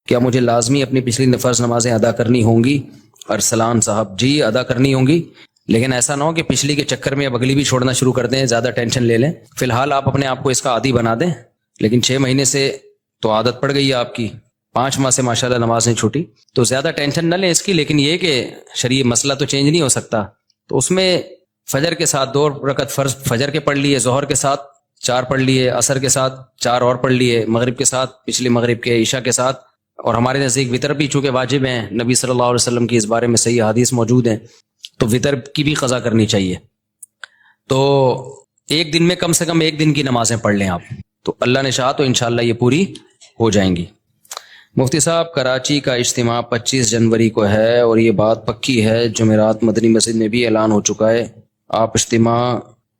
کیا مجھے لازمی اپنی پچھلی فرض نمازیں ادا کرنی ہوں گی؟ ارسلان صاحب جی ادا کرنی ہوں گی، لیکن ایسا نہ ہو کہ پچھلی کے چکر میں اب اگلی بھی چھوڑنا شروع کر دیں، زیادہ ٹینشن لے لیں۔ فی الحال آپ اپنے آپ کو اس کا عادی بنا دیں، لیکن 6 مہینے سے تو عادت پڑ گئی ہے آپ کی، 5 ماہ سے ماشاءاللہ نماز نہیں چھوٹی، تو زیادہ ٹینشن نہ لیں اس کی۔ لیکن یہ کہ شرعی مسئلہ تو چینج نہیں ہو سکتا، تو اس میں فجر کے ساتھ 2 رکعت فرض فجر کے پڑھ لیے، ظہر کے ساتھ 4 پڑھ لیے، عصر کے ساتھ 4 اور پڑھ لیے، مغرب کے ساتھ پچھلی مغرب کے، عشاء کے ساتھ، اور ہمارے نزدیک وطر بھی چونکہ واجب ہیں، نبی صلی اللہ علیہ وسلم کی اس بارے میں صحیح حدیث موجود ہیں، تو وطر کی بھی قضا کرنی چاہیے۔ تو ایک دن میں کم سے کم 1 دن کی نمازیں پڑھ لیں آپ، تو اللہ نے چاہا تو انشاءاللہ یہ پوری ہو جائیں گی۔ مفتی صاحب کراچی کا اجتماع 25 جنوری کو ہے اور یہ بات پکی ہے، جمعرات مدنی مسجد میں بھی اعلان ہو چکا ہے، آپ اجتماع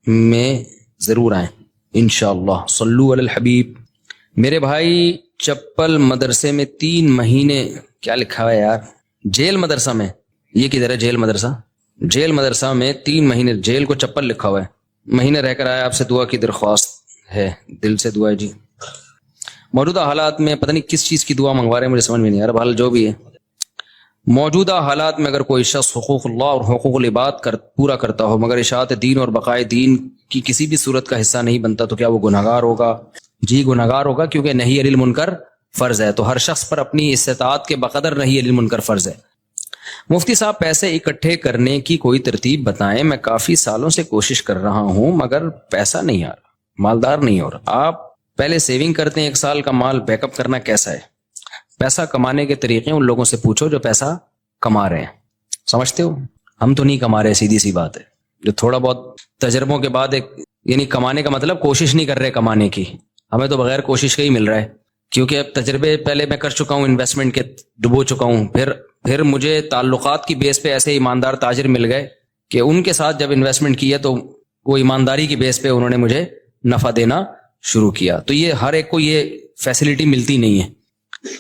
میں ضرور آئیں انشاءاللہ، صلو علی الحبیب۔ میرے بھائی چپل مدرسے میں 3 مہینے، کیا لکھا ہے یار، جیل مدرسہ میں، یہ کدھر ہے جیل مدرسہ؟ جیل مدرسہ میں 3 مہینے جیل کو چپل لکھا ہوا ہے، مہینے رہ کر آیا، آپ سے دعا کی درخواست ہے، دل سے دعا ہے جی۔ موجودہ حالات میں پتہ نہیں کس چیز کی دعا منگوا رہے ہیں، مجھے سمجھ میں نہیں آ رہا، بہرحال جو بھی ہے، موجودہ حالات میں اگر کوئی شخص حقوق اللہ اور حقوق العباد پورا کرتا ہو مگر اشاعت دین اور بقائے دین کی کسی بھی صورت کا حصہ نہیں بنتا تو کیا وہ گناہگار ہوگا؟ جی گناہگار ہوگا، کیونکہ نہی عن المنکر فرض ہے، تو ہر شخص پر اپنی استطاعت کے بقدر نہی عن المنکر فرض ہے۔ مفتی صاحب پیسے اکٹھے کرنے کی کوئی ترتیب بتائیں، میں کافی سالوں سے کوشش کر رہا ہوں مگر پیسہ نہیں آ رہا، مالدار نہیں ہو رہا۔ آپ پہلے سیونگ کرتے ہیں، 1 سال کا مال بیک اپ کرنا کیسا ہے؟ پیسہ کمانے کے طریقے ان لوگوں سے پوچھو جو پیسہ کما رہے ہیں، سمجھتے ہو؟ ہم تو نہیں کما رہے، سیدھی سی بات ہے، جو تھوڑا بہت تجربوں کے بعد یعنی کمانے کا مطلب کوشش نہیں کر رہے کمانے کی، ہمیں تو بغیر کوشش کے ہی مل رہا ہے، کیونکہ اب تجربے پہلے میں کر چکا ہوں، انویسٹمنٹ کے ڈبو چکا ہوں، پھر مجھے تعلقات کی بیس پہ ایسے ایماندار تاجر مل گئے کہ ان کے ساتھ جب انویسٹمنٹ کیا تو وہ ایمانداری کی بیس پہ انہوں نے مجھے نفع دینا شروع کیا، تو یہ ہر ایک کو یہ فیسلٹی ملتی نہیں ہے،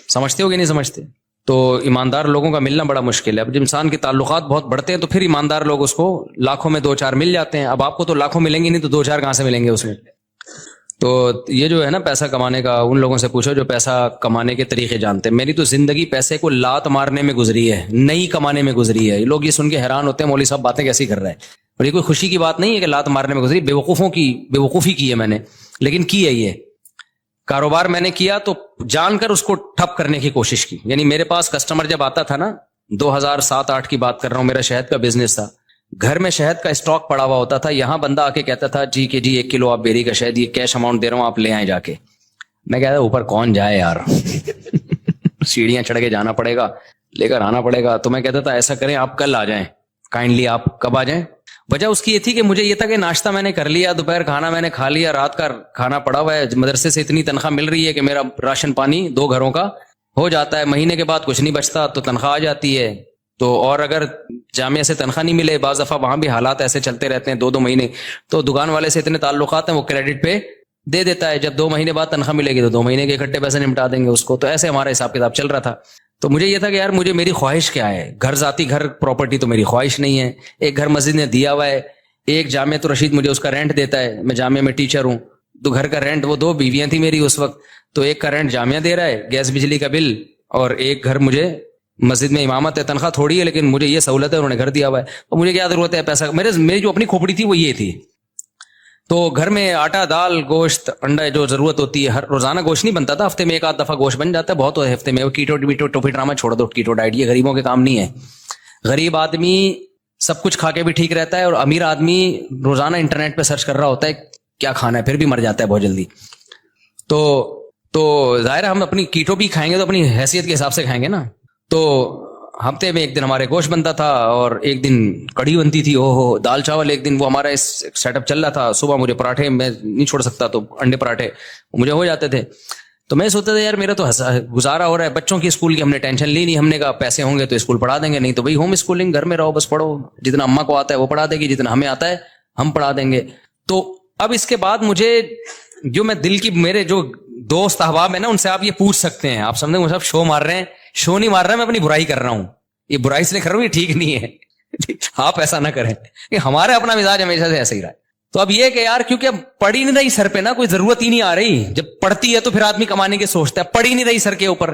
سمجھتے ہو کہ نہیں سمجھتے؟ تو ایماندار لوگوں کا ملنا بڑا مشکل ہے، اب جب انسان کے تعلقات بہت بڑھتے ہیں تو پھر ایماندار لوگ اس کو لاکھوں میں 2-4 مل جاتے ہیں، اب آپ کو تو لاکھوں ملیں گے نہیں تو 2-4 کہاں سے ملیں گے اس میں؟ تو یہ جو ہے نا پیسہ کمانے کا، ان لوگوں سے پوچھو جو پیسہ کمانے کے طریقے جانتے ہیں۔ میری تو زندگی پیسے کو لات مارنے میں گزری ہے، نہیں کمانے میں گزری ہے۔ یہ لوگ یہ سن کے حیران ہوتے ہیں مولوی صاحب باتیں کیسی کر رہے ہیں، اور یہ کوئی خوشی کی بات نہیں ہے کہ لات مارنے میں گزری، بیوقوفی کی ہے میں نے، لیکن کی ہے یہ کاروبار میں نے کیا تو جان کر اس کو ٹھپ کرنے کی کوشش کی۔ یعنی میرے پاس کسٹمر جب آتا تھا نا، 2007-8 کی بات کر رہا ہوں، میرا شہد کا بزنس تھا، گھر میں شہد کا اسٹاک پڑا ہوا ہوتا تھا، یہاں بندہ آ کے کہتا تھا جی کہ جی 1 کلو آپ بیری کا شہد، یہ کیش اماؤنٹ دے رہا ہوں آپ لے آئیں جا کے۔ میں کہتا اوپر کون جائے یار سیڑھیاں چڑھ کے جانا پڑے گا، لے کر آنا پڑے گا، تو میں کہتا تھا ایسا کریں آپ کل آ جائیں، کائنڈلی آپ کب آ جائیں؟ وجہ اس کی یہ تھی کہ مجھے یہ تھا کہ ناشتہ میں نے کر لیا، دوپہر کھانا میں نے کھا لیا، رات کا کھانا پڑا ہوا ہے، مدرسے سے اتنی تنخواہ مل رہی ہے کہ میرا راشن پانی 2 گھروں کا ہو جاتا ہے، مہینے کے بعد کچھ نہیں بچتا تو تنخواہ آ جاتی ہے۔ تو اور اگر جامعہ سے تنخواہ نہیں ملے، بعض دفعہ وہاں بھی حالات ایسے چلتے رہتے ہیں 2-2 مہینے، تو دکان والے سے اتنے تعلقات ہیں وہ کریڈٹ پہ دے دیتا ہے، جب 2 مہینے بعد تنخواہ ملے گی تو 2 مہینے کے اکٹھے پیسے نمٹا دیں گے اس کو، تو ایسے ہمارا حساب کتاب چل رہا تھا۔ تو مجھے یہ تھا کہ یار میری خواہش کیا ہے، ذاتی گھر پراپرٹی تو میری خواہش نہیں ہے، ایک گھر مسجد نے دیا ہوا ہے، ایک جامعہ تو رشید مجھے اس کا رینٹ دیتا ہے، میں جامعہ میں ٹیچر ہوں، تو گھر کا رینٹ، وہ 2 بیویاں تھیں میری اس وقت، تو ایک کا رینٹ جامعہ دے رہا ہے، گیس بجلی کا بل، اور ایک گھر مجھے مسجد میں امامت ہے، تنخواہ تھوڑی ہے لیکن مجھے یہ سہولت ہے، انہوں نے گھر دیا ہوا ہے، اور مجھے کیا ضرورت ہے پیسہ، میری جو اپنی کھوپڑی تھی وہ یہ تھی۔ تو گھر میں آٹا، دال، گوشت، انڈا جو ضرورت ہوتی ہے، ہر روزانہ گوشت نہیں بنتا تھا، ہفتے میں 1-8 دفعہ گوشت بن جاتا ہے، بہت ہوتا ہے ہفتے میں، وہ کیٹو ٹوپی ڈرامہ چھوڑ دو، کیٹو ڈائٹ یہ غریبوں کے کام نہیں ہے، غریب آدمی سب کچھ کھا کے بھی ٹھیک رہتا ہے، اور امیر آدمی روزانہ انٹرنیٹ پہ سرچ کر رہا ہوتا ہے کیا کھانا ہے، پھر بھی مر جاتا ہے بہت جلدی۔ تو ظاہر ہے ہم اپنی کیٹو بھی کھائیں گے تو اپنی حیثیت کے حساب سے کھائیں گے نا، تو ہفتے میں 1 دن ہمارے گوشت بنتا تھا اور 1 دن کڑھی بنتی تھی، دال چاول 1 دن، وہ ہمارا اس سیٹ اپ چل رہا تھا۔ صبح مجھے پراٹھے میں نہیں چھوڑ سکتا تو انڈے پراٹھے مجھے ہو جاتے تھے، تو میں سوچتا تھا یار میرا تو گزارا ہو رہا ہے، بچوں کی اسکول کی ہم نے ٹینشن لی نہیں، ہم نے کہا پیسے ہوں گے تو اسکول پڑھا دیں گے، نہیں تو بھائی ہوم اسکولنگ، گھر میں رہو بس پڑھو، جتنا اماں کو آتا ہے وہ پڑھا دے گی، جتنا ہمیں آتا ہے ہم پڑھا دیں گے۔ تو اب اس کے بعد مجھے جو میں دل کی، میرے جو دوست احباب ہیں نا، ان سے آپ یہ پوچھ سکتے ہیں، آپ سمجھیں مجھے شو مار رہے ہیں، شو نہیں مار رہا، میں اپنی برائی کر رہا ہوں، یہ برائی اس لیے کر رہا ہوں، یہ ٹھیک نہیں ہے آپ ایسا نہ کریں کہ ہمارا اپنا مزاج ہمیشہ سے ایسا ہی رہا ہے۔ تو اب یہ کہ یار کیونکہ اب پڑ ہی نہیں رہی سر پہ نا، کوئی ضرورت ہی نہیں آ رہی، جب پڑتی ہے تو پھر آدمی کمانے کے سوچتا ہے، پڑ ہی نہیں رہی سر کے اوپر،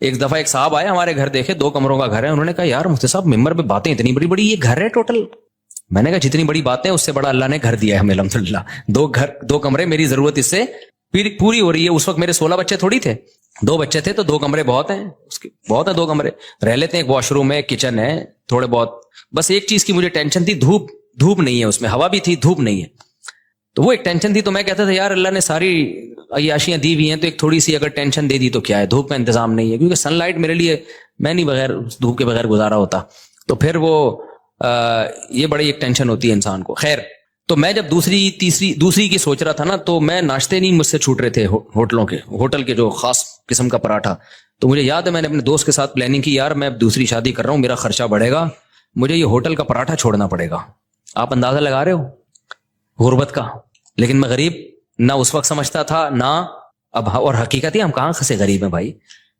ایک دفعہ ایک صاحب آئے ہمارے گھر, دیکھے 2 کمروں کا گھر ہے, انہوں نے کہا یار مفتی صاحب ممبر پہ باتیں اتنی بڑی بڑی, یہ گھر ہے ٹوٹل؟ میں نے کہا جتنی بڑی باتیں اس سے بڑا اللہ نے گھر دیا ہے ہمیں الحمدللہ. 2 کمرے, میری ضرورت اس سے پوری ہو رہی ہے. اس وقت میرے 16 بچے تھوڑی تھے, 2 بچے تھے, تو 2 کمرے بہت ہیں, بہت ہیں 2 کمرے رہ لیتے ہیں. ایک واش روم ہے, کچن ہے, تھوڑے بہت. بس ایک چیز کی مجھے ٹینشن تھی, دھوپ نہیں ہے اس میں, ہوا بھی تھی, دھوپ نہیں ہے, تو وہ ایک ٹینشن تھی. تو میں کہتا تھا یار اللہ نے ساری عیاشیاں دی ہوئی ہیں, تو ایک تھوڑی سی اگر ٹینشن دے دی تو کیا ہے, دھوپ کا انتظام نہیں ہے, کیونکہ سن لائٹ میرے لیے, میں نہیں بغیر دھوپ کے بغیر گزارا ہوتا. تو پھر وہ یہ بڑی ایک ٹینشن ہوتی ہے انسان کو. خیر, تو میں جب دوسری کی سوچ رہا تھا نا, تو میں ناشتے نہیں مجھ سے چھوٹ رہے تھے ہوٹل کے جو خاص قسم کا پراٹھا. تو مجھے یاد ہے میں نے اپنے دوست کے ساتھ پلاننگ کی, یار میں اب دوسری شادی کر رہا ہوں, میرا خرچہ بڑھے گا, مجھے یہ ہوٹل کا پراٹھا چھوڑنا پڑے گا. آپ اندازہ لگا رہے ہو غربت کا. لیکن میں غریب نہ اس وقت سمجھتا تھا نہ اب, اور حقیقت ہے ہم کہاں سے غریب ہیں بھائی.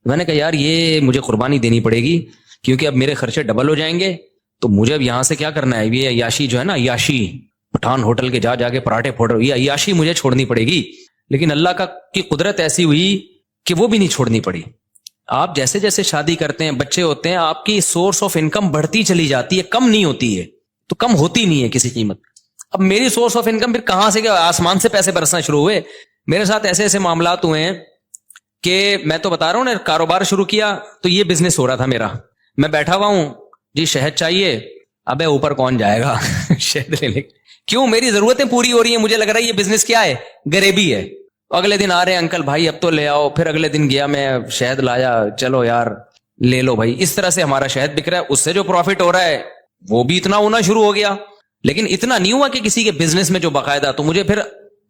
میں نے کہا یار یہ مجھے قربانی دینی پڑے گی, کیونکہ اب میرے خرچے ڈبل ہو جائیں گے. تو مجھے اب یہاں سے کیا کرنا ہے, یہ عیاشی جو ہے نا, عیاشی پٹھان ہوٹل کے جا کے پراٹھے پھوڑ رہے, یہ عیاشی مجھے چھوڑنی پڑے گی. لیکن اللہ کی قدرت ایسی ہوئی کہ وہ بھی نہیں چھوڑنی پڑی. آپ جیسے جیسے شادی کرتے ہیں, بچے ہوتے ہیں, آپ کی سورس آف انکم بڑھتی چلی جاتی ہے, کم نہیں ہوتی ہے, تو کم ہوتی نہیں ہے کسی قیمت. اب میری سورس آف انکم پھر کہاں سے, آسمان سے پیسے برسنا شروع ہوئے. میرے ساتھ ایسے ایسے معاملات ہوئے ہیں کہ میں تو بتا رہا ہوں نا, کاروبار شروع کیا تو یہ بزنس ہو رہا تھا میرا, میں بیٹھا ہوا ہوں جی شہد چاہیے, ابے اوپر کون جائے گا شہد لینے, کیوں میری ضرورتیں پوری ہو رہی ہیں, مجھے لگ رہا ہے یہ بزنس کیا ہے, غریبی ہے. اگلے دن آ رہے ہیں انکل بھائی اب تو لے آؤ, پھر اگلے دن گیا میں شہد لایا, چلو یار لے لو بھائی. اس طرح سے ہمارا شہد بک رہا ہے, اس سے جو پروفٹ ہو رہا ہے وہ بھی اتنا ہونا شروع ہو گیا. لیکن اتنا نہیں ہوا کہ کسی کے بزنس میں جو باقاعدہ. تو مجھے پھر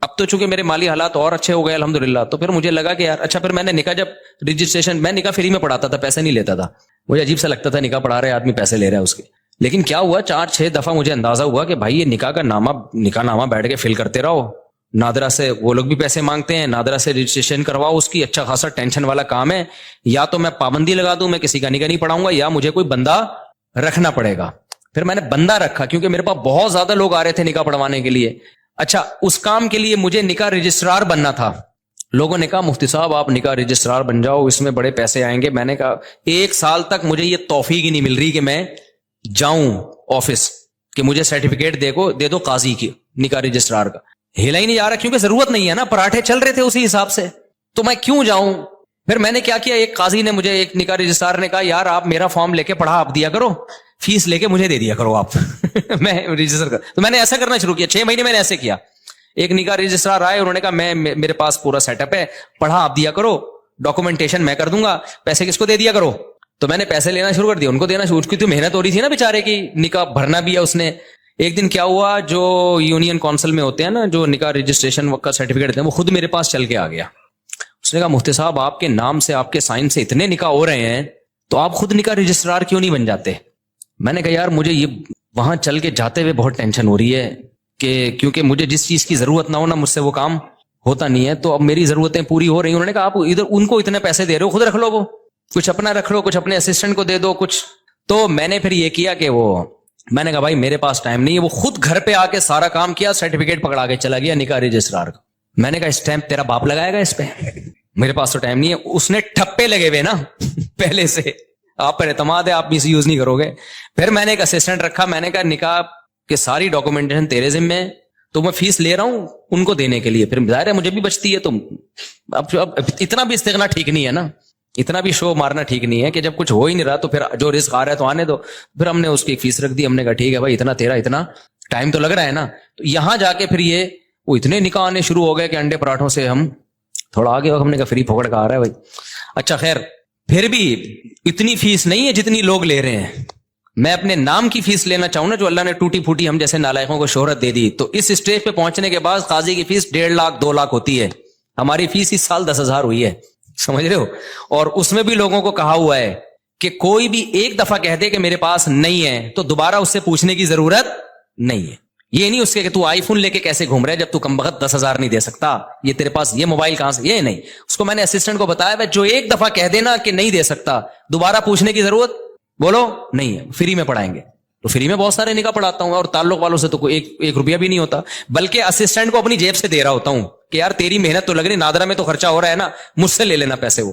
اب تو چونکہ میرے مالی حالات اور اچھے ہو گئے الحمدللہ, تو پھر مجھے لگا کہ یار اچھا, پھر میں نے نکاح جب رجسٹریشن, میں نکاح فری میں پڑھاتا تھا, پیسے نہیں لیتا تھا, مجھے عجیب سا لگتا تھا نکاح پڑھا رہے آدمی پیسے لے رہا ہے اس کے. لیکن کیا ہوا 4-6 دفعہ مجھے اندازہ ہوا کہ بھائی یہ نکاح نامہ بیٹھ کے فل کرتے رہو, نادرا سے وہ لوگ بھی پیسے مانگتے ہیں, نادرا سے رجسٹریشن کرواؤ اس کی, اچھا خاصا ٹینشن والا کام ہے. یا تو میں پابندی لگا دوں, میں کسی کا نکاح نہیں پڑھاؤں گا, یا مجھے کوئی بندہ رکھنا پڑے گا. پھر میں نے بندہ رکھا کیونکہ میرے پاس بہت زیادہ لوگ آ رہے تھے نکاح پڑھوانے کے لیے. اچھا, اس کام کے لیے مجھے نکاح رجسٹرار بننا تھا. لوگوں نے کہا مفتی صاحب آپ نکاح رجسٹرار بن جاؤ, اس میں بڑے پیسے آئیں گے. میں نے کہا 1 سال تک مجھے یہ توفیق ہی نہیں مل رہی کہ میں جاؤں آفس کہ مجھے سرٹیفکیٹ دے دو قاضی کی نکاح رجسٹرار کا. ہلا ہی نہیں جا رہا, کیونکہ ضرورت نہیں ہے نا, پراٹھے چل رہے تھے اسی حساب سے, تو میں کیوں جاؤں. پھر میں نے کیا کیا, ایک قاضی نے مجھے, ایک نکاح رجسٹرار نے کہا یار آپ میرا فارم لے کے پڑھا آپ دیا کرو, فیس لے کے مجھے دے دیا کرو آپ میں رجسٹر کر. تو میں نے ایسا کرنا شروع کیا, 6 مہینے میں نے ایسے کیا. ایک نکاح رجسٹرار آئے, انہوں نے کہا میرے پاس پورا سیٹ اپ ہے, پڑھا آپ دیا کرو, ڈاکومنٹیشن میں کر دوں گا, پیسے کس کو دے دیا کرو. تو میں نے پیسے لینا شروع کر دیا, ان کو دینا شروع کی. تو محنت ہو رہی تھی نا بیچارے کی, نکاح بھرنا بھی ہے اس نے. ایک دن کیا ہوا, جو یونین کونسل میں ہوتے ہیں نا, جو نکاح رجسٹریشن کا سرٹیفکیٹ دیتے ہیں, وہ خود میرے پاس چل کے آ گیا. اس نے کہا مفتی صاحب آپ کے نام سے, آپ کے سائن سے اتنے نکاح ہو رہے ہیں, تو آپ خود نکاح رجسٹرار کیوں نہیں بن جاتے. میں نے کہا یار مجھے یہ وہاں چل کے جاتے ہوئے بہت ٹینشن ہو رہی ہے کہ کیونکہ مجھے جس چیز کی ضرورت نہ ہو نا, مجھ سے وہ کام ہوتا نہیں ہے. تو اب میری ضرورتیں پوری ہو رہی ہیں. انہوں نے کہا آپ ادھر ان کو اتنے پیسے دے رہے ہو, خود رکھ لو, وہ کچھ اپنا رکھ لو, کچھ اپنے اسسٹنٹ کو دے دو کچھ. تو میں نے پھر یہ کیا کہ میں نے کہا بھائی میرے پاس ٹائم نہیں ہے. وہ خود گھر پہ آ کے سارا کام کیا, سرٹیفکیٹ پکڑا کے چلا گیا نکاح رجسٹرار کا. میں نے کہا اسٹیمپ تیرا باپ لگائے گا اس پہ, میرے پاس تو ٹائم نہیں ہے. اس نے ٹھپے لگے ہوئے نا پہلے سے, آپ پر اعتماد ہے, آپ مس یوز نہیں کرو گے. پھر میں نے ایک اسسٹنٹ رکھا, میں نے کہا نکاح کے ساری ڈاکومنٹیشن تیرے ذمہ ہے, تو میں فیس لے رہا ہوں ان کو دینے کے لیے, پھر ظاہر ہے مجھے بھی بچتی ہے. تو اب اتنا بھی استغنا ٹھیک نہیں ہے نا, اتنا بھی شو مارنا ٹھیک نہیں ہے کہ جب کچھ ہو ہی نہیں رہا تو پھر جو رزق آ رہا ہے تو آنے دو. پھر ہم نے اس کی ایک فیس رکھ دی. ہم نے کہا ٹھیک ہے بھائی, اتنا تیرا, اتنا ٹائم تو لگ رہا ہے نا. تو یہاں جا کے پھر وہ اتنے نکاح آنے شروع ہو گئے کہ انڈے پراٹھوں سے ہم تھوڑا آگے ہم نے کہا فری پھوکڑ کا آ رہا ہے بھائی. اچھا خیر, پھر بھی اتنی فیس نہیں ہے جتنی لوگ لے رہے ہیں. میں اپنے نام کی فیس لینا چاہوں نا, جو اللہ نے ٹوٹی پھوٹی ہم جیسے نالائقوں کو شہرت دے دی, تو اس اسٹیج پہ پہنچنے کے بعد قاضی کی فیس 1.5 لاکھ 2 لاکھ ہوتی ہے. ہماری فیس اس سال 10,000 ہوئی ہے, سمجھ رہے ہو. اور اس میں بھی لوگوں کو کہا ہوا ہے کہ کوئی بھی ایک دفعہ کہہ دے کہ میرے پاس نہیں ہے, تو دوبارہ اس سے پوچھنے کی ضرورت نہیں ہے. یہ نہیں اس کے کہ تو آئی فون لے کے کیسے گھوم رہا ہے جب تو کم بخت 10,000 نہیں دے سکتا, یہ تیرے پاس یہ موبائل کہاں سے, یہ نہیں. اس کو میں نے اسسٹنٹ کو بتایا جو ایک دفعہ کہہ دینا کہ نہیں دے سکتا, دوبارہ پوچھنے کی ضرورت بولو نہیں ہے, فری میں پڑھائیں گے. تو فری میں بہت سارے نکاح پڑھاتا ہوں, اور تعلق والوں سے تو کوئی ایک روپیہ بھی نہیں ہوتا, بلکہ اسسٹنٹ کو اپنی جیب سے دے رہا ہوتا ہوں کہ یار تیری محنت تو لگ رہی, نادرا میں تو خرچہ ہو رہا ہے نا, مجھ سے لے لینا پیسے. وہ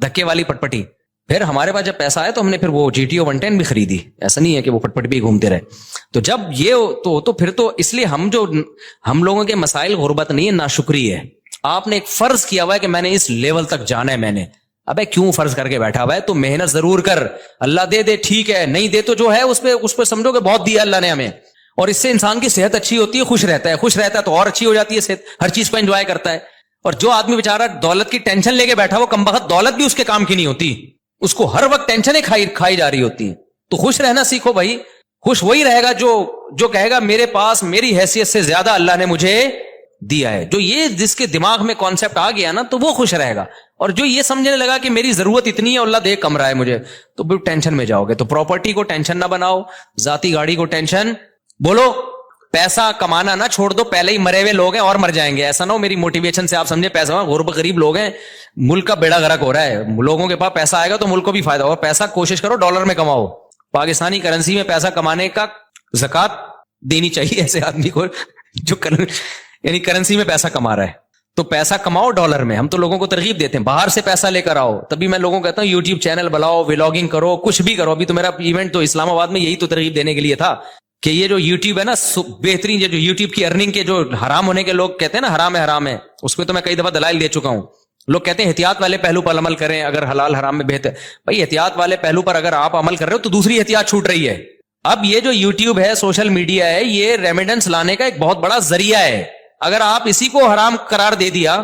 دھکے والی پٹپٹی. پھر ہمارے پاس جب پیسہ آیا تو ہم نے پھر وہ GTO 110 بھی خریدی. ایسا نہیں ہے کہ وہ پٹپٹی بھی گھومتے رہے. تو جب یہ تو پھر تو اس لیے ہم لوگوں کے مسائل غربت نہیں ہے، ناشکری ہے. آپ نے ایک فرض کیا ہوا ہے کہ میں نے اس لیول تک جانا ہے. میں نے ابے کیوں فرض کر کے بیٹھا ہوا ہے؟ تو محنت ضرور کر. اللہ دے دے ٹھیک ہے، نہیں دے تو جو ہے اس پہ سمجھو کہ بہت دیا اللہ نے ہمیں. اور اس سے انسان کی صحت اچھی ہوتی ہے، خوش رہتا ہے تو اور اچھی ہو جاتی ہے صحت، ہر چیز کو انجوائے کرتا ہے. اور جو آدمی بیچارہ دولت کی ٹینشن لے کے بیٹھا، وہ کمبخت دولت بھی اس کے کام کی نہیں ہوتی، اس کو ہر وقت ٹینشنیں کھائی جا رہی ہوتی ہیں. تو خوش رہنا سیکھو بھائی. خوش وہی رہے گا جو کہے گا میرے پاس میری حیثیت سے زیادہ اللہ نے مجھے دیا ہے. جو یہ جس کے دماغ میں کانسیپٹ آ گیا نا، تو وہ خوش رہے گا. اور جو یہ سمجھنے لگا کہ میری ضرورت اتنی ہے، اللہ دے کم رہا ہے مجھے، تو پھر ٹینشن میں جاؤ گے. تو پراپرٹی کو ٹینشن نہ بناؤ، ذاتی گاڑی کو ٹینشن. بولو پیسہ کمانا نہ چھوڑ دو، پہلے ہی مرے ہوئے لوگ ہیں اور مر جائیں گے. ایسا نہ ہو میری موٹیویشن سے آپ سمجھے پیسہ غریب لوگ ہیں، ملک کا بیڑا غرق ہو رہا ہے. لوگوں کے پاس پیسہ آئے گا تو ملک کو بھی فائدہ ہوگا. پیسہ کوشش کرو ڈالر میں کماؤ. پاکستانی کرنسی میں پیسہ کمانے کا زکات دینی چاہیے ایسے آدمی کو جو یعنی کرنسی میں پیسہ کما رہا ہے. تو پیسہ کماؤ ڈالر میں. ہم تو لوگوں کو ترغیب دیتے ہیں باہر سے پیسہ لے کر آؤ. تبھی میں لوگوں کو کہتا ہوں یوٹیوب چینل بناؤ، ولاگنگ کرو، کچھ بھی کرو. ابھی تو میرا ایونٹ تو اسلام آباد میں یہی تو ترغیب دینے کے لیے تھا کہ یہ جو یوٹیوب ہے نا، بہترین جو یوٹیوب کی ارننگ کے جو حرام ہونے کے لوگ کہتے ہیں نا حرام ہے، اس پہ تو میں کئی دفعہ دلائل دے چکا ہوں. لوگ کہتے ہیں احتیاط والے پہلو پر عمل کریں اگر حلال حرام میں بہتر. بھائی احتیاط والے پہلو پر اگر آپ عمل کر رہے ہو تو دوسری احتیاط چھوٹ رہی ہے. اب یہ جو یوٹیوب ہے، سوشل میڈیا ہے، یہ ریمیڈنس لانے کا ایک بہت بڑا ذریعہ ہے. اگر آپ اسی کو حرام قرار دے دیا،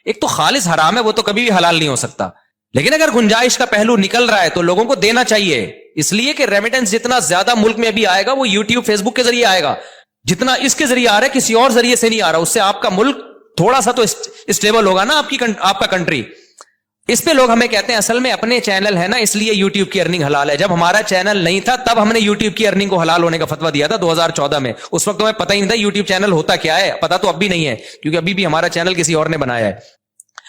ایک تو خالص حرام ہے، وہ تو کبھی بھی حلال نہیں ہو سکتا. لیکن اگر گنجائش کا پہلو نکل رہا ہے تو لوگوں کو دینا چاہیے. اس لیے کہ ریمیڈنس جتنا زیادہ ملک میں ابھی آئے گا وہ یوٹیوب فیس بک کے ذریعے آئے گا. جتنا اس کے ذریعے آ رہا ہے کسی اور ذریعے سے نہیں آ رہا. اس سے آپ کا ملک تھوڑا سا تو اسٹیبل ہوگا نا، آپ کا کنٹری. اس پہ لوگ ہمیں کہتے ہیں اصل میں اپنے چینل ہے نا اس لیے یوٹیوب کی ارننگ حلال ہے. جب ہمارا چینل نہیں تھا تب ہم نے یوٹیوب کی ارننگ کو حلال ہونے کا فتویٰ دیا تھا 2014 میں. اس وقت ہمیں پتہ ہی نہیں تھا یوٹیوب چینل ہوتا کیا ہے. پتہ تو اب بھی نہیں ہے کیونکہ ابھی بھی ہمارا چینل کسی اور نے بنایا ہے.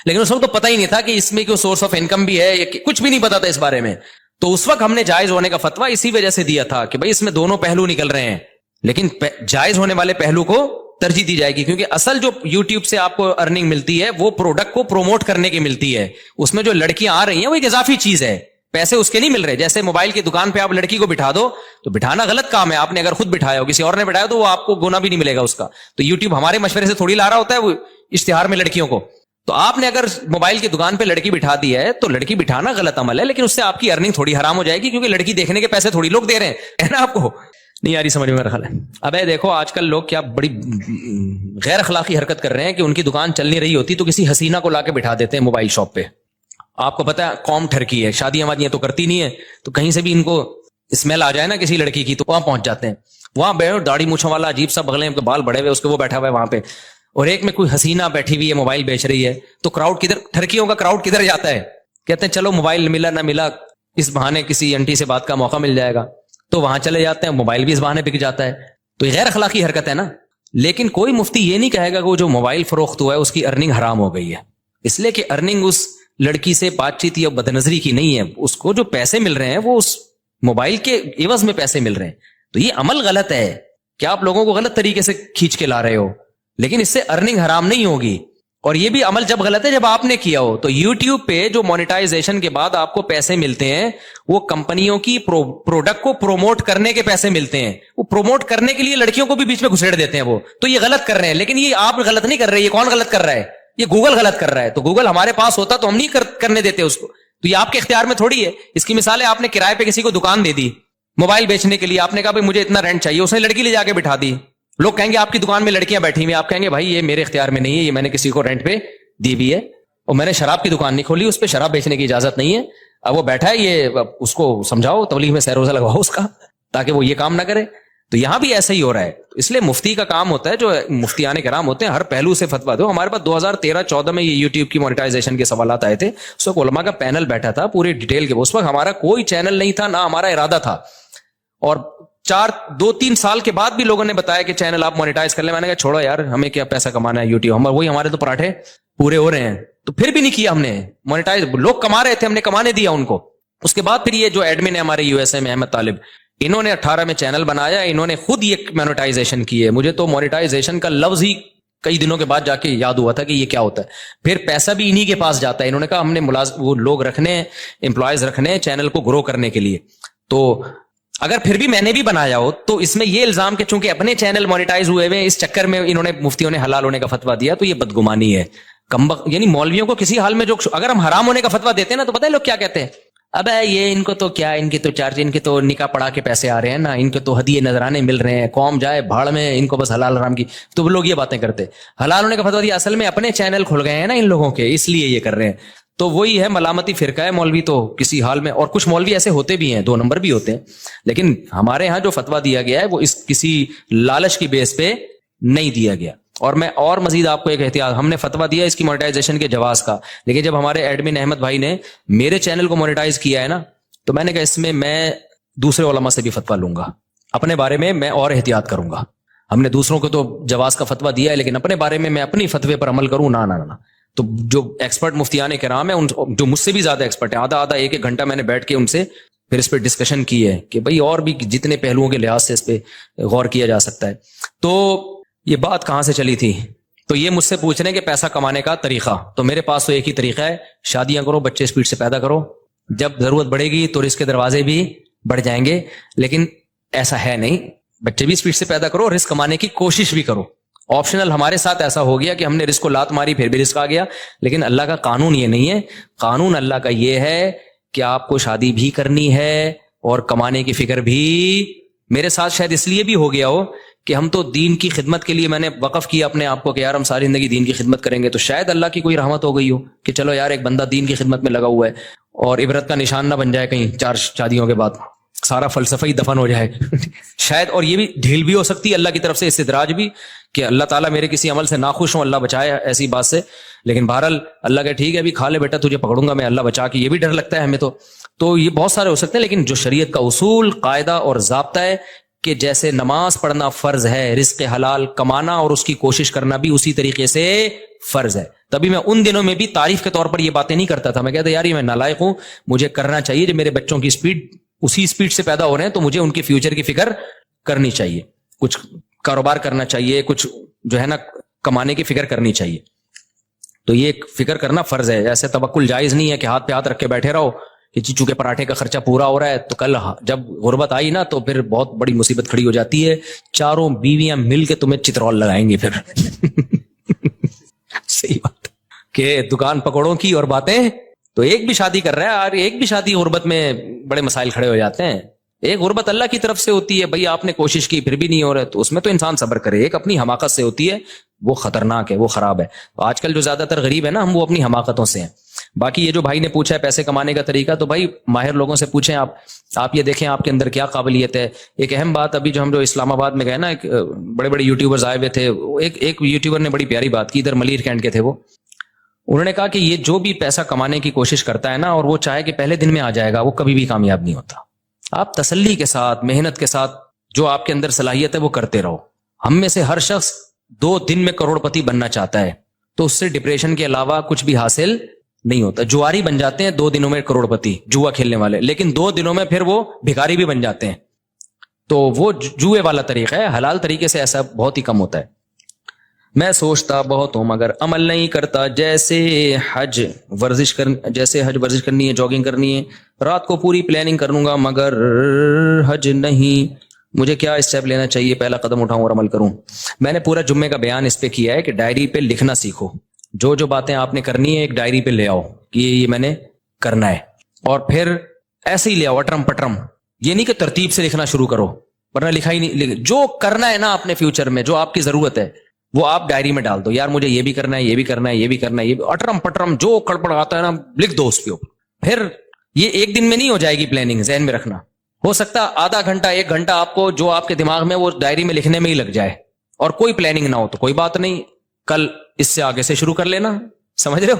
لیکن اس وقت تو پتہ ہی نہیں تھا کہ اس میں کوئی سورس آف انکم بھی ہے، کچھ بھی نہیں پتا تھا اس بارے میں. تو اس وقت ہم نے جائز ہونے کا فتویٰ اسی وجہ سے دیا تھا کہ بھائی اس میں دونوں پہلو نکل رہے ہیں، لیکن جائز ہونے والے پہلو کو ترجیح دی جائے گی. کیونکہ اصل جو یوٹیوب سے آپ کو ارننگ ملتی ہے وہ پروڈکٹ کو پروموٹ کرنے کی ملتی ہے. اس میں جو لڑکیاں آ رہی ہیں وہ ایک اضافی چیز ہے، پیسے اس کے نہیں مل رہے. جیسے موبائل کی دکان پہ آپ لڑکی کو بٹھا دو تو بٹھانا غلط کام ہے. آپ نے اگر خود بٹھایا ہو، کسی اور نے بٹھایا تو وہ آپ کو گنا بھی نہیں ملے گا اس کا. تو یوٹیوب ہمارے مشورے سے تھوڑی لا رہا ہوتا ہے وہ اشتہار میں لڑکیوں کو. تو آپ نے اگر موبائل کی دکان پہ لڑکی بٹھا دی ہے تو لڑکی بٹھانا غلط عمل ہے، لیکن اس سے آپ کی ارننگ تھوڑی حرام ہو جائے گی کیونکہ لڑکی دیکھنے کے پیسے تھوڑی لوگ دے رہے ہیں نا. آپ کو نہیں آ رہی سمجھ میں میرا خیال ہے. اب دیکھو آج کل لوگ کیا بڑی غیر اخلاقی حرکت کر رہے ہیں کہ ان کی دکان چل نہیں رہی ہوتی تو کسی حسینہ کو لا کے بٹھا دیتے ہیں موبائل شاپ پہ. آپ کو پتا ہے قوم ٹھرکی ہے، شادیاں وادیاں تو کرتی نہیں ہے، تو کہیں سے بھی ان کو اسمیل آ جائے نا کسی لڑکی کی تو وہاں پہنچ جاتے ہیں. وہاں بیٹھو داڑھی مونچھوں والا عجیب سا بغلیں بال بڑے ہوئے اس کے وہ بیٹھا ہوا ہے وہاں پہ، اور ایک میں کوئی حسینہ بیٹھی ہوئی ہے موبائل بیچ رہی ہے. تو کراؤڈ کدھر، ٹھرکیوں کا کراؤڈ کدھر جاتا ہے؟ کہتے ہیں چلو موبائل ملا نہ ملا اس بہانے کسی انٹی سے بات کا موقع مل جائے گا، تو وہاں چلے جاتے ہیں. موبائل بھی اس بہانے بک جاتا ہے. تو یہ غیر اخلاقی حرکت ہے نا. لیکن کوئی مفتی یہ نہیں کہے گا کہ وہ جو موبائل فروخت ہوا ہے اس کی ارننگ حرام ہو گئی ہے، اس لیے کہ ارننگ اس لڑکی سے بات چیت یا بدنظری کی نہیں ہے. اس کو جو پیسے مل رہے ہیں وہ اس موبائل کے عوض میں پیسے مل رہے ہیں. تو یہ عمل غلط ہے کہ آپ لوگوں کو غلط طریقے سے کھینچ کے لا رہے ہو، لیکن اس سے ارننگ حرام نہیں ہوگی. اور یہ بھی عمل جب غلط ہے جب آپ نے کیا ہو. تو یوٹیوب پہ جو مونیٹائزیشن کے بعد آپ کو پیسے ملتے ہیں وہ کمپنیوں کی پروڈکٹ کو پروموٹ کرنے کے پیسے ملتے ہیں. وہ پروموٹ کرنے کے لیے لڑکیوں کو بھی بیچ میں گھسیڑ دیتے ہیں وہ. تو یہ غلط کر رہے ہیں. لیکن یہ آپ غلط نہیں کر رہے، یہ کون غلط کر رہا ہے؟ یہ گوگل غلط کر رہا ہے. تو گوگل ہمارے پاس ہوتا تو ہم نہیں کرنے دیتے اس کو. تو یہ آپ کے اختیار میں تھوڑی ہے. اس کی مثال ہے آپ نے کرائے پہ کسی کو دکان دے دی موبائل بیچنے کے لیے. آپ نے کہا بھائی مجھے اتنا رینٹ چاہیے، اس نے لڑکی لے جا کے بٹھا دی. لوگ کہیں گے آپ کی دکان میں لڑکیاں بیٹھی ہوئی ہیں، آپ کہیں گے بھائی یہ میرے اختیار میں نہیں ہے، یہ میں نے کسی کو رینٹ پہ دی بھی ہے، اور میں نے شراب کی دکان نہیں کھولی، اس پہ شراب بیچنے کی اجازت نہیں ہے. اب وہ بیٹھا ہے، یہ اس کو سمجھاؤ، تبلیغ میں سیروزہ لگواؤ اس کا تاکہ وہ یہ کام نہ کرے. تو یہاں بھی ایسا ہی ہو رہا ہے. اس لیے مفتی کا کام ہوتا ہے، جو مفتیان کرام ہوتے ہیں ہر پہلو سے فتویٰ دو. ہمارے پاس 2013-14 میں یہ یوٹیوب کی مونیٹائزیشن کے سوالات آئے تھے. اس وقت علماء کا پینل بیٹھا تھا پوری ڈیٹیل کے. اس وقت ہمارا کوئی چینل نہیں تھا، نہ ہمارا ارادہ تھا. اور 2-3 سال کے بعد بھی لوگوں نے بتایا کہ چینل آپ مونیٹائز کر لیں. میں نے کہا چھوڑو یار، ہمیں کیا پیسہ کمانا ہے یوٹیوب، وہی ہمارے تو پراٹھے پورے ہو رہے ہیں. تو پھر بھی نہیں کیا ہم نے مونیٹائز. لوگ کما رہے تھے، ہم نے کمانے دیا ان کو. اس کے بعد پھر یہ جو ایڈمن ہے ہمارے USA میں احمد طالب، انہوں نے 18 میں چینل بنایا، انہوں نے خود یہ مونیٹائزیشن کی ہے. مجھے تو مونیٹائزیشن کا لفظ ہی کئی دنوں کے بعد جا کے یاد ہوا تھا کہ یہ کیا ہوتا ہے. پھر پیسہ بھی انہی کے پاس جاتا ہے. انہوں نے کہا ہم نے وہ لوگ رکھنے ہیں, امپلائیز رکھنے ہیں چینل کو گرو کرنے کے لیے. تو اگر پھر بھی میں نے بھی بنایا ہو تو اس میں یہ الزام کہ چونکہ اپنے چینل مونیٹائز ہوئے ہوئے اس چکر میں انہوں نے مفتیوں نے حلال ہونے کا فتویٰ دیا, تو یہ بدگمانی ہے. یعنی مولویوں کو کسی حال میں جو اگر ہم حرام ہونے کا فتویٰ دیتے ہیں نا تو پتہ ہے لوگ کیا کہتے ہیں, اب یہ ان کو تو کیا, ان کے تو چارج, ان کے تو نکاح پڑھا کے پیسے آ رہے ہیں نا, ان کے تو ہدیے نذرانے مل رہے ہیں, قوم جائے بھاڑ میں, ان کو بس حلال حرام کی. تو وہ لوگ یہ باتیں کرتے حلال ہونے کا فتویٰ دیا, اصل میں اپنے چینل کھل گئے ہیں نا ان لوگوں کے, اس لیے یہ کر رہے ہیں. تو وہی ہے ملامتی فرقہ ہے مولوی تو کسی حال میں. اور کچھ مولوی ایسے ہوتے بھی ہیں, 2 نمبر بھی ہوتے ہیں, لیکن ہمارے ہاں جو فتویٰ دیا گیا ہے وہ اس کسی لالچ کی بیس پہ نہیں دیا گیا. اور میں اور مزید آپ کو ایک احتیاط, ہم نے فتویٰ دیا اس کی مونیٹائزیشن کے جواز کا, لیکن جب ہمارے ایڈمن احمد بھائی نے میرے چینل کو مونیٹائز کیا ہے نا, تو میں نے کہا اس میں میں دوسرے علماء سے بھی فتویٰ لوں گا, اپنے بارے میں میں اور احتیاط کروں گا. ہم نے دوسروں کو تو جواز کا فتویٰ دیا ہے, لیکن اپنے بارے میں میں اپنی فتوے پر عمل کروں نہ. تو جو ایکسپرٹ مفتیان کرام ہیں, جو مجھ سے بھی زیادہ ایکسپرٹ ہیں, آدھا 1-1 گھنٹہ میں نے بیٹھ کے ان سے پھر اس پہ ڈسکشن کی ہے کہ بھائی اور بھی جتنے پہلوؤں کے لحاظ سے اس پہ غور کیا جا سکتا ہے. تو یہ بات کہاں سے چلی تھی؟ تو یہ مجھ سے پوچھ رہے ہیں کہ پیسہ کمانے کا طریقہ. تو میرے پاس تو ایک ہی طریقہ ہے, شادیاں کرو, بچے اسپیڈ سے پیدا کرو, جب ضرورت بڑھے گی تو رزق کے دروازے بھی بڑھ جائیں گے. لیکن ایسا ہے نہیں, بچے بھی اسپیڈ سے پیدا کرو, رزق کمانے کی کوشش بھی کرو. آپشنل ہمارے ساتھ ایسا ہو گیا کہ ہم نے رزق کو لات ماری پھر بھی رزق آ گیا, لیکن اللہ کا قانون یہ نہیں ہے. قانون اللہ کا یہ ہے کہ آپ کو شادی بھی کرنی ہے اور کمانے کی فکر بھی. میرے ساتھ شاید اس لیے بھی ہو گیا ہو کہ ہم تو دین کی خدمت کے لیے میں نے وقف کیا اپنے آپ کو کہ یار ہم ساری زندگی دین کی خدمت کریں گے, تو شاید اللہ کی کوئی رحمت ہو گئی ہو کہ چلو یار ایک بندہ دین کی خدمت میں لگا ہوا ہے, اور عبرت کا نشان نہ بن جائے کہیں 4 شادیوں کے بعد سارا فلسفہ ہی دفن ہو جائے شاید. اور یہ بھی ڈھیل بھی ہو سکتی ہے اللہ کی طرف سے, استدراج بھی, کہ اللہ تعالیٰ میرے کسی عمل سے ناخوش ہوں, اللہ بچائے ایسی بات سے. لیکن بہرحال اللہ کہ ٹھیک ہے ابھی کھا لے بیٹا, تجھے پکڑوں گا میں, اللہ بچا کے, یہ بھی ڈر لگتا ہے ہمیں. تو یہ بہت سارے ہو سکتے ہیں, لیکن جو شریعت کا اصول, قاعدہ اور ضابطہ ہے کہ جیسے نماز پڑھنا فرض ہے, رزق حلال کمانا اور اس کی کوشش کرنا بھی اسی طریقے سے فرض ہے. تبھی میں ان دنوں میں بھی تعریف کے طور پر یہ باتیں نہیں کرتا تھا. میں کہتا یار یہ میں نالائق ہوں, مجھے کرنا چاہیے, جو میرے بچوں کی سپیڈ اسی سپیڈ سے پیدا ہو رہے ہیں تو مجھے ان کے فیوچر کی فکر کرنی چاہیے, کچھ کاروبار کرنا چاہیے, کچھ جو ہے نا کمانے کی فکر کرنی چاہیے. تو یہ فکر کرنا فرض ہے. ایسے توکل جائز نہیں ہے کہ ہاتھ پہ ہاتھ رکھ کے بیٹھے رہو کہ چونکہ پراٹھے کا خرچہ پورا ہو رہا ہے تو کل جب غربت آئی نا تو پھر بہت بڑی مصیبت کھڑی ہو جاتی ہے, 4 بیویاں مل کے تمہیں چترول لگائیں گے پھر صحیح بات کہ دکان پکوڑوں کی اور باتیں. تو ایک بھی شادی کر رہا ہے, اور ایک بھی شادی غربت میں بڑے مسائل کھڑے ہو جاتے ہیں. ایک غربت اللہ کی طرف سے ہوتی ہے, بھئی آپ نے کوشش کی پھر بھی نہیں ہو رہا, تو اس میں تو انسان صبر کرے. ایک اپنی حماقت سے ہوتی ہے, وہ خطرناک ہے, وہ خراب ہے. آج کل جو زیادہ تر غریب ہے نا, ہم وہ اپنی حماقتوں سے ہیں. باقی یہ جو بھائی نے پوچھا ہے پیسے کمانے کا طریقہ, تو بھائی ماہر لوگوں سے پوچھیں آپ یہ دیکھیں آپ کے اندر کیا قابلیت ہے. ایک اہم بات, ابھی جو ہم جو اسلام آباد میں گئے نا, ایک بڑے بڑے یوٹیوبرز آئے ہوئے تھے, ایک یوٹیوبر نے بڑی پیاری بات کی, ادھر ملیر کینٹ کے تھے وہ. انہوں نے کہا کہ یہ جو بھی پیسہ کمانے کی کوشش کرتا ہے نا, اور وہ چاہے کہ پہلے دن میں آ جائے گا, وہ کبھی بھی کامیاب نہیں ہوتا. آپ تسلی کے ساتھ, محنت کے ساتھ جو آپ کے اندر صلاحیت ہے وہ کرتے رہو. ہم میں سے ہر شخص 2 دن میں کروڑ پتی بننا چاہتا ہے, تو اس سے ڈپریشن کے علاوہ کچھ بھی حاصل نہیں ہوتا. جواری بن جاتے ہیں 2 دنوں میں کروڑ پتی, جوا کھیلنے والے, لیکن 2 دنوں میں پھر وہ بھکاری بھی بن جاتے ہیں. تو وہ جوئے والا طریقہ ہے. حلال طریقے سے ایسا بہت ہی کم ہوتا ہے. میں سوچتا بہت ہوں مگر عمل نہیں کرتا. جیسے حج ورزش کرنی ہے, جاگنگ کرنی ہے, رات کو پوری پلاننگ کروں گا مگر حج نہیں. مجھے کیا اسٹیپ لینا چاہیے, پہلا قدم اٹھاؤں اور عمل کروں؟ میں نے پورا جمعے کا بیان اس پہ کیا ہے کہ ڈائری پہ لکھنا سیکھو. جو باتیں آپ نے کرنی ہے ایک ڈائری پہ لے آؤ کہ یہ میں نے کرنا ہے, اور پھر ایسے ہی لے آؤ اٹرم پٹرم. یہ نہیں کہ ترتیب سے لکھنا شروع کرو, ورنہ لکھا ہی نہیں. جو کرنا ہے نا اپنے فیوچر میں, جو آپ کی ضرورت ہے, وہ آپ ڈائری میں ڈال دو. یار مجھے یہ بھی کرنا ہے, یہ بھی کرنا ہے, یہ بھی کرنا ہے, یہ بھی, اٹرم پٹرم جو کڑپڑ آتا ہے نا لکھ دو اس پہ. پھر یہ ایک دن میں نہیں ہو جائے گی پلاننگ, ذہن میں رکھنا. ہو سکتا آدھا گھنٹہ 1 گھنٹہ آپ کو جو آپ کے دماغ میں وہ ڈائری میں لکھنے میں ہی لگ جائے, اور کوئی پلاننگ نہ ہو تو کوئی بات نہیں, کل اس سے آگے سے شروع کر لینا. سمجھ رہے ہو؟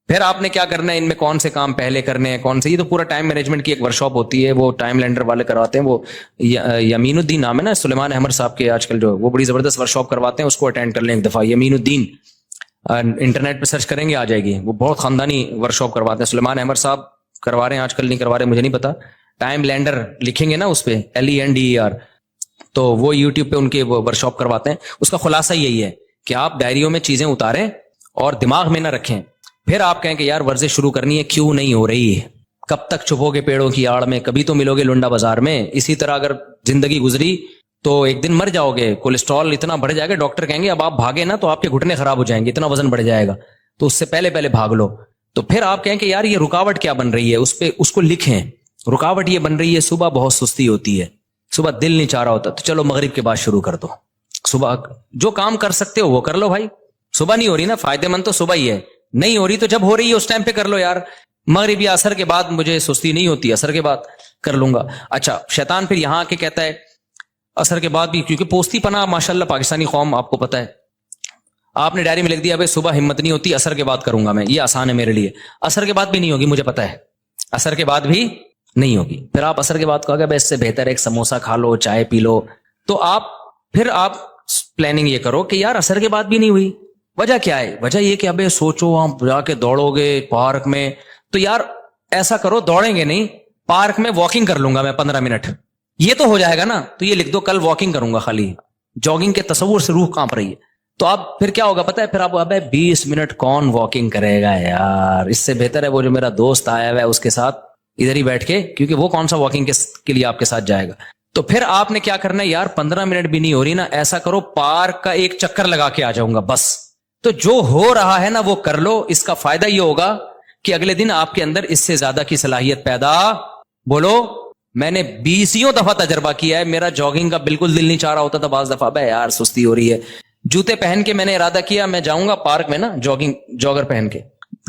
پھر آپ نے کیا کرنا ہے, ان میں کون سے کام پہلے کرنے ہیں, کون سے, یہ تو پورا ٹائم مینجمنٹ کی ایک ورکشاپ ہوتی ہے, وہ ٹائم لینڈر والے کرواتے ہیں. وہ یمین الدین نام ہے نا, سلیمان احمد صاحب کے آج کل جو, وہ بڑی زبردست ورکشاپ کرواتے ہیں, اس کو اٹینڈ کر لیں ایک دفعہ. یمین الدین انٹرنیٹ پہ سرچ کریں گے آ جائے گی. وہ بہت خاندانی ورکشاپ کرواتے ہیں. سلیمان احمد صاحب کروا رہے ہیں, آج کل نہیں کروا رہے مجھے نہیں پتا. ٹائم لینڈر لکھیں گے نا اس پہ, LENDER, تو وہ یوٹیوب پہ ان کے ورکشاپ کرواتے ہیں. اس کا خلاصہ یہی ہے کہ آپ ڈائریوں میں چیزیں اتاریں اور دماغ میں نہ رکھیں. پھر آپ کہیں کہ یار ورزش شروع کرنی ہے, کیوں نہیں ہو رہی ہے, کب تک چھپو گے پیڑوں کی آڑ میں, کبھی تو ملو گے لنڈا بازار میں. اسی طرح اگر زندگی گزری تو ایک دن مر جاؤ گے, کولیسٹرول اتنا بڑھ جائے گا, ڈاکٹر کہیں گے اب آپ بھاگے نا تو آپ کے گھٹنے خراب ہو جائیں گے, اتنا وزن بڑھ جائے گا, تو اس سے پہلے بھاگ لو. تو پھر آپ کہیں کہ یار یہ رکاوٹ کیا بن رہی ہے, اس کو لکھیں. رکاوٹ یہ بن رہی ہے صبح بہت سستی ہوتی ہے, صبح دل نہیں چاہ رہا ہوتا, تو چلو مغرب کے بعد شروع کر دو. صبح جو کام کر سکتے ہو وہ کر لو بھائی. صبح نہیں ہو رہی نا, فائدے مند تو صبح ہی ہے. نہیں ہو رہی تو جب ہو رہی ہے اس ٹائم پہ کر لو یار. مغرب یا عصر کے بعد مجھے سستی نہیں ہوتی, عصر کے بعد کر لوں گا. اچھا, شیطان پھر یہاں آ کے کہتا ہے عصر کے بعد بھی, کیونکہ پوستی پناہ ماشاءاللہ پاکستانی قوم آپ کو پتا ہے, آپ نے ڈائری میں لکھ دیا بھائی صبح ہمت نہیں ہوتی, عصر کے بعد کروں گا میں, یہ آسان ہے میرے لیے. عصر کے بعد بھی نہیں ہوگی, مجھے پتا ہے عصر کے بعد بھی نہیں ہوگی. پھر آپ عصر کے بعد کہو گے اس سے بہتر ہے ایک سموسا کھا لو, چائے پی لو. تو آپ پلاننگ یہ کرو کہ یار عصر کے بعد بھی نہیں ہوئی, وجہ کیا ہے؟ وجہ یہ کہ ابے سوچو آپ جا کے دوڑو گے پارک میں, تو یار ایسا کرو, دوڑیں گے نہیں, پارک میں واکنگ کر لوں گا میں 15 منٹ, یہ تو ہو جائے گا نا. تو یہ لکھ دو کل واکنگ کروں گا, خالی جاگنگ کے تصور سے روح کانپ رہی ہے. تو آپ پھر کیا ہوگا پتا ہے, پھر آپ ابے 20 منٹ کون واکنگ کرے گا یار, اس سے بہتر ہے وہ جو میرا دوست آیا ہوا ہے اس کے ساتھ ادھر ہی بیٹھ کے, کیونکہ وہ کون سا واکنگ کے لیے آپ کے ساتھ جائے گا. تو پھر آپ نے کیا کرنا ہے یار, 15 منٹ بھی نہیں ہو رہی نا, ایسا کرو پارک کا ایک چکر لگا کے آ جاؤں گا بس. تو جو ہو رہا ہے نا وہ کر لو. اس کا فائدہ یہ ہوگا کہ اگلے دن آپ کے اندر اس سے زیادہ کی صلاحیت پیدا, بولو میں نے 20 دفعہ تجربہ کیا ہے, میرا جاگنگ کا بالکل دل نہیں چاہ رہا ہوتا تھا, بعض دفعہ بھائی یار سستی ہو رہی ہے, جوتے پہن کے میں نے ارادہ کیا میں جاؤں گا پارک میں نا, جاگر پہن کے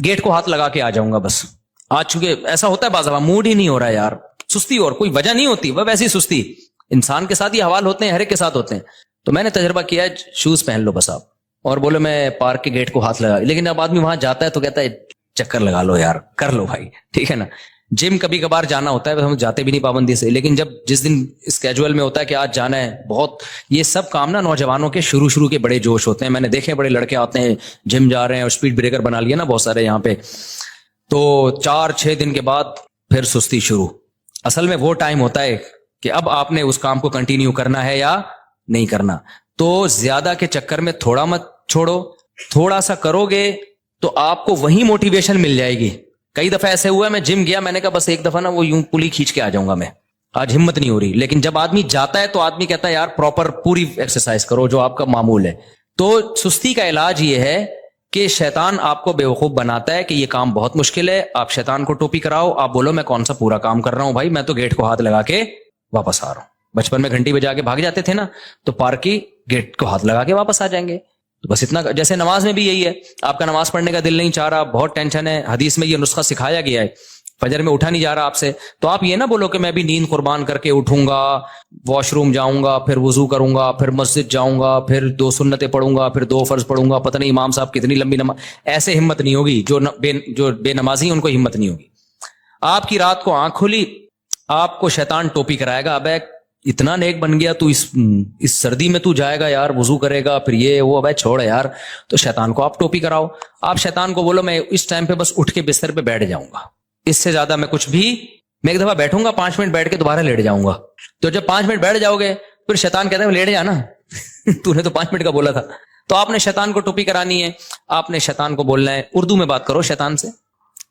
گیٹ کو ہاتھ لگا کے آ جاؤں گا بس. آج چونکہ ایسا ہوتا ہے بعض دفعہ موڈ ہی نہیں ہو رہا ہے یار, سستی, اور کوئی وجہ نہیں ہوتی, وہ ویسی سستی انسان کے ساتھ یہ حوال ہوتے ہیں, ہر ایک کے ساتھ ہوتے ہیں. تو میں نے تجربہ کیا ہے, شوز پہن لو بس آپ, اور بولو میں پارک کے گیٹ کو ہاتھ لگا. لیکن اب آدمی وہاں جاتا ہے تو کہتا ہے چکر لگا لو یار, کر لو بھائی, ٹھیک ہے نا. جم کبھی کبھار جانا ہوتا ہے, ہم جاتے بھی نہیں پابندی سے, لیکن جس دن اسکیجول میں ہوتا ہے کہ آج جانا ہے, بہت یہ سب کام نا نوجوانوں کے شروع کے بڑے جوش ہوتے ہیں. میں نے دیکھے بڑے لڑکے آتے ہیں جم جا رہے ہیں اور اسپیڈ بریکر بنا لیا نا بہت سارے یہاں پہ, تو 4-6 دن کے بعد پھر سستی شروع. اصل میں وہ ٹائم ہوتا ہے کہ اب آپ نے اس کام کو کنٹینیو کرنا ہے یا نہیں کرنا. تو زیادہ کے چکر میں تھوڑا مت چھوڑو, تھوڑا سا کرو گے تو آپ کو وہی موٹیویشن مل جائے گی. کئی دفعہ ایسے ہوا ہے, میں جم گیا, میں نے کہا بس ایک دفعہ نا وہ یوں پلی کھینچ کے آ جاؤں گا میں, آج ہمت نہیں ہو رہی. لیکن جب آدمی جاتا ہے تو آدمی کہتا ہے یار پراپر پوری ایکسرسائز کرو جو آپ کا معمول ہے. تو سستی کا علاج یہ ہے کہ شیطان آپ کو بیوقوف بناتا ہے کہ یہ کام بہت مشکل ہے. آپ شیطان کو ٹوپی کراؤ, آپ بولو میں کون سا پورا کام کر رہا ہوں بھائی, میں تو گیٹ کو ہاتھ لگا کے واپس آ رہا ہوں. بچپن میں گھنٹی بجا کے بھاگ جاتے تھے نا, تو پارک کی گیٹ کو ہاتھ لگا کے واپس آ جائیں گے. تو بس اتنا. جیسے نماز میں بھی یہی ہے, آپ کا نماز پڑھنے کا دل نہیں چاہ رہا, بہت ٹینشن ہے, حدیث میں یہ نسخہ سکھایا گیا ہے, فجر میں اٹھا نہیں جا رہا آپ سے, تو آپ یہ نہ بولو کہ میں بھی نیند قربان کر کے اٹھوں گا, واش روم جاؤں گا, پھر وضو کروں گا, پھر مسجد جاؤں گا, پھر 2 سنتیں پڑھوں گا, پھر 2 فرض پڑھوں گا, پتہ نہیں امام صاحب کتنی لمبی نماز. ایسے ہمت نہیں ہوگی. جو بے نمازی ہیں ان کو ہمت نہیں ہوگی. آپ کی رات کو آنکھ کھلی, آپ کو شیطان ٹوپی کرائے گا, اب اتنا نیک بن گیا تو اس سردی میں تو جائے گا یار, وضو کرے گا, پھر یہ وہ, اب چھوڑ یار. تو شیطان کو آپ ٹوپی کراؤ. آپ شیطان کو بولو میں اس ٹائم پہ بس اٹھ کے بستر پہ بیٹھ جاؤں گا, اس سے زیادہ میں کچھ بھی, میں ایک دفعہ بیٹھوں گا 5 منٹ بیٹھ کے دوبارہ لیٹ جاؤں گا. تو جب 5 منٹ بیٹھ جاؤ گے پھر شیطان کہتا ہے لیٹ جا نا تو نے تو 5 منٹ کا بولا تھا. تو آپ نے شیطان کو ٹوپی کرانی ہے. آپ نے شیطان کو بولنا ہے, اردو میں بات کرو شیطان سے.